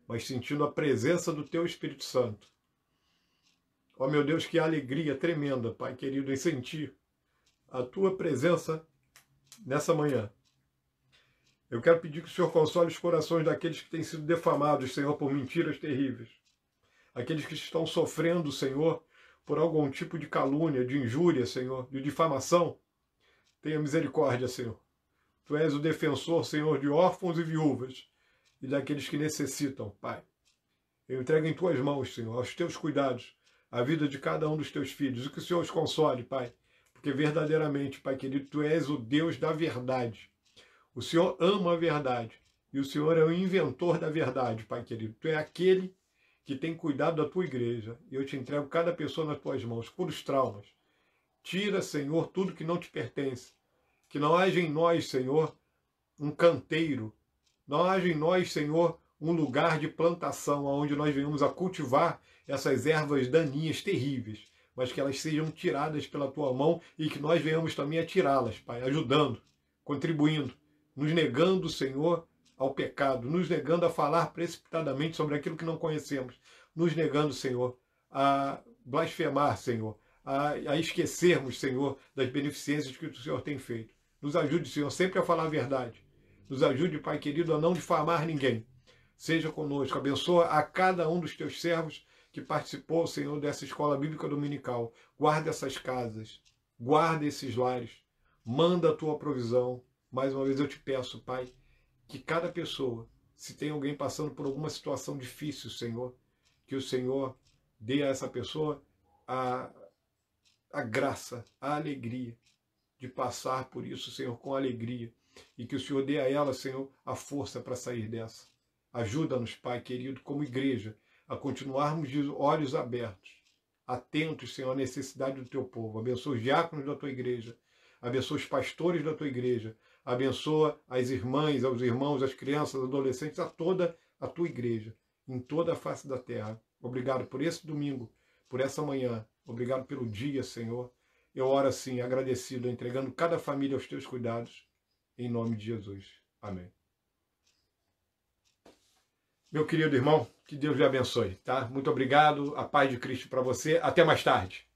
mas sentindo a presença do Teu Espírito Santo. Ó meu Deus, que alegria tremenda, Pai querido, em sentir a Tua presença nessa manhã. Eu quero pedir que o Senhor console os corações daqueles que têm sido defamados, Senhor, por mentiras terríveis. Aqueles que estão sofrendo, Senhor, por algum tipo de calúnia, de injúria, Senhor, de difamação. Tenha misericórdia, Senhor. Tu és o defensor, Senhor, de órfãos e viúvas e daqueles que necessitam, Pai. Eu entrego em Tuas mãos, Senhor, aos Teus cuidados, a vida de cada um dos Teus filhos. E que o Senhor os console, Pai. Porque verdadeiramente, Pai querido, Tu és o Deus da verdade. O Senhor ama a verdade. E o Senhor é o inventor da verdade, Pai querido. Tu é aquele que tem cuidado da Tua igreja. E eu te entrego cada pessoa nas Tuas mãos. Cura os traumas. Tira, Senhor, tudo que não te pertence. Que não haja em nós, Senhor, um canteiro. Não haja em nós, Senhor, um lugar de plantação onde nós venhamos a cultivar essas ervas daninhas terríveis. Mas que elas sejam tiradas pela Tua mão e que nós venhamos também a tirá-las, Pai, ajudando, contribuindo, nos negando, Senhor, ao pecado, nos negando a falar precipitadamente sobre aquilo que não conhecemos, nos negando, Senhor, a blasfemar, Senhor, a esquecermos, Senhor, das beneficências que o Senhor tem feito. Nos ajude, Senhor, sempre a falar a verdade. Nos ajude, Pai querido, a não difamar ninguém. Seja conosco, abençoa a cada um dos Teus servos que participou, Senhor, dessa escola bíblica dominical. Guarda essas casas, guarda esses lares, manda a Tua provisão. Mais uma vez eu te peço, Pai, que cada pessoa, se tem alguém passando por alguma situação difícil, Senhor, que o Senhor dê a essa pessoa a graça, a alegria de passar por isso, Senhor, com alegria. E que o Senhor dê a ela, Senhor, a força para sair dessa. Ajuda-nos, Pai querido, como igreja, a continuarmos de olhos abertos, atentos, Senhor, à necessidade do Teu povo. Abençoa os diáconos da Tua igreja. Abençoa os pastores da Tua igreja. Abençoa as irmãs, aos irmãos, as crianças, adolescentes, a toda a Tua igreja, em toda a face da terra. Obrigado por esse domingo, por essa manhã. Obrigado pelo dia, Senhor. Eu oro assim, agradecido, entregando cada família aos Teus cuidados, em nome de Jesus. Amém. Meu querido irmão, que Deus lhe abençoe, tá? Muito obrigado, a paz de Cristo para você. Até mais tarde.